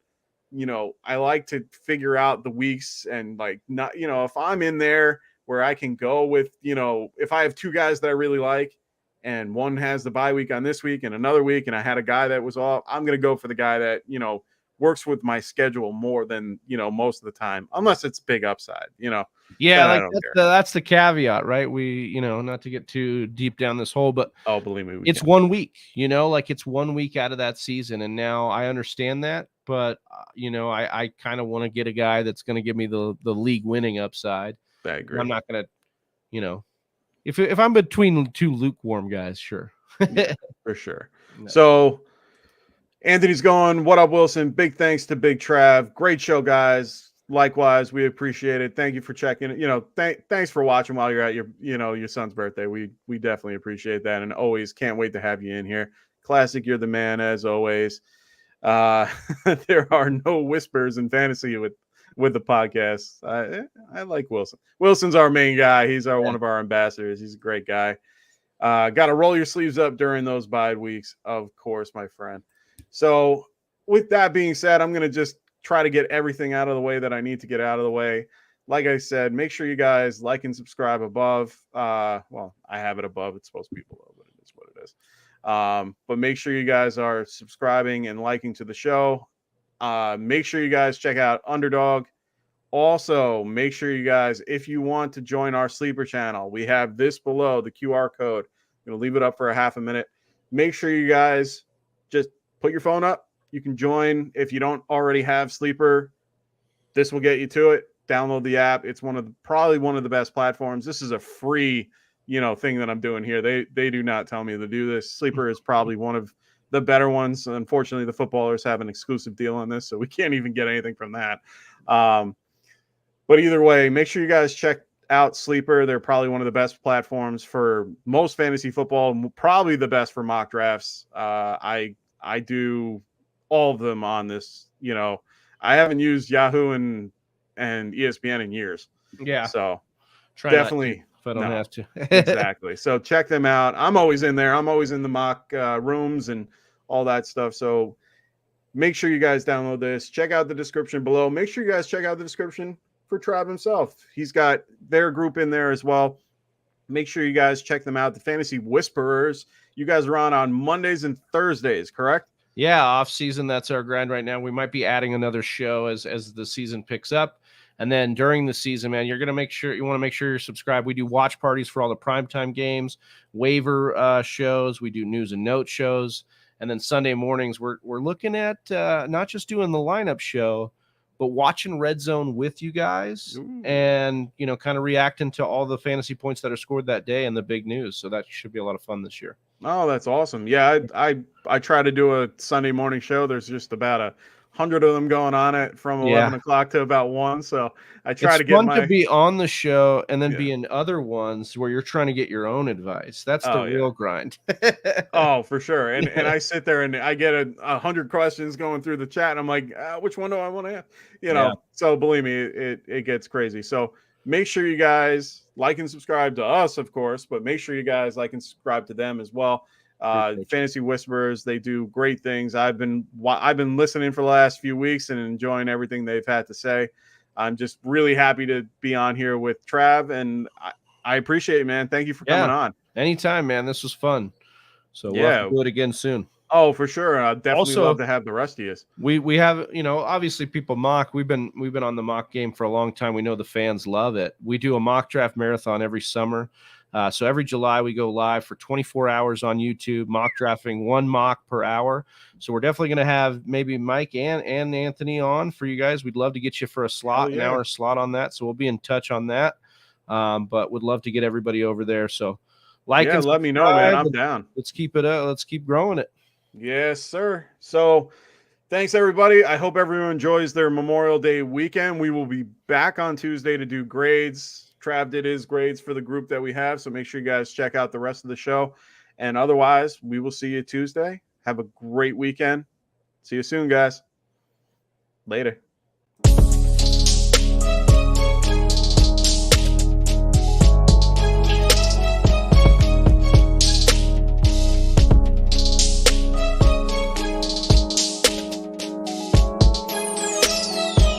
I like to figure out the weeks and not, if I'm in there where I can go with, if I have 2 guys that I really like and one has the bye week on this week and another week, and I had a guy that was off, I'm going to go for the guy that, works with my schedule more than, most of the time, unless it's big upside, Yeah, that's the caveat, right? We, not to get too deep down this hole, but believe me, it's 1 week, it's 1 week out of that season. And now I understand that, but I kind of want to get a guy that's going to give me the league winning upside. I agree. I'm not going to, if I'm between 2 lukewarm guys, sure. Yeah, for sure. No. So Anthony's going, what up, Wilson? Big thanks to Big Trav. Great show, guys. Likewise, we appreciate it. Thank you for checking. Thanks for watching while you're at your son's birthday. We definitely appreciate that, and always can't wait to have you in here. Classic, you're the man as always. There are no whispers in fantasy with the podcast. I like Wilson. Wilson's our main guy. He's one of our ambassadors. He's a great guy. Got to roll your sleeves up during those bye weeks, of course, my friend. So with that being said, I'm going to just try to get everything out of the way that I need to get out of the way. Like I said, make sure you guys like and subscribe above. Well, I have it above. It's supposed to be below, but it is what it is. But make sure you guys are subscribing and liking to the show. Make sure you guys check out Underdog. Also, make sure you guys, if you want to join our sleeper channel, we have this below, the QR code. I'm going to leave it up for a half a minute. Make sure you guys just put your phone up. You can join. If you don't already have sleeper, this will get you to it. Download the app. It's probably one of the best platforms. This is a free, thing that I'm doing here. They do not tell me to do this. Sleeper is probably one of the better ones. Unfortunately, the footballers have an exclusive deal on this, so we can't even get anything from that. But either way, make sure you guys check out Sleeper. They're probably one of the best platforms for most fantasy football, probably the best for mock drafts. I do all of them on this. I haven't used Yahoo and ESPN in years. Yeah. So definitely if I don't have to. Exactly. So check them out. I'm always in there. I'm always in the mock rooms and all that stuff. So make sure you guys download this. Check out the description below. Make sure you guys check out the description for Trav himself. He's got their group in there as well. Make sure you guys check them out. The Fantasy Whisperers. You guys are on Mondays and Thursdays, correct? Yeah, off season. That's our grind right now. We might be adding another show as the season picks up. And then during the season, man, you want to make sure you're subscribed. We do watch parties for all the primetime games, waiver shows. We do news and note shows. And then Sunday mornings, we're looking at not just doing the lineup show, but watching Red Zone with you guys. Ooh. And, kind of reacting to all the fantasy points that are scored that day and the big news. So that should be a lot of fun this year. Oh, that's awesome. Yeah, I try to do a Sunday morning show. There's just about 100 of them going on it from 11 o'clock to about 1. So I try to get to be on the show and then be in other ones where you're trying to get your own advice. That's the real grind. Oh, for sure. And I sit there and I get 100 questions going through the chat. And I'm like, which one do I want to have? So believe me, it gets crazy. So make sure you guys like and subscribe to us, of course, but make sure you guys like and subscribe to them as well. Fantasy Whisperers, they do great things. I've been listening for the last few weeks and enjoying everything they've had to say. I'm just really happy to be on here with Trav, and I appreciate it, man. Thank you for coming on. Anytime, man. This was fun. So we'll have to do it again soon. Oh, for sure. I'd definitely love to have the rest of you. We have, obviously people mock. We've been on the mock game for a long time. We know the fans love it. We do a mock draft marathon every summer. So every July we go live for 24 hours on YouTube, mock drafting 1 mock per hour. So we're definitely going to have maybe Mike and Anthony on for you guys. We'd love to get you for an hour slot on that. So we'll be in touch on that. But would love to get everybody over there. So and let me know, man. I'm down. Let's keep it up. Let's keep growing it. Yes, sir. So thanks, everybody. I hope everyone enjoys their Memorial Day weekend. We will be back on Tuesday to do grades. Trav did his grades for the group that we have, so make sure you guys check out the rest of the show. And otherwise, we will see you Tuesday. Have a great weekend. See you soon, guys. Later.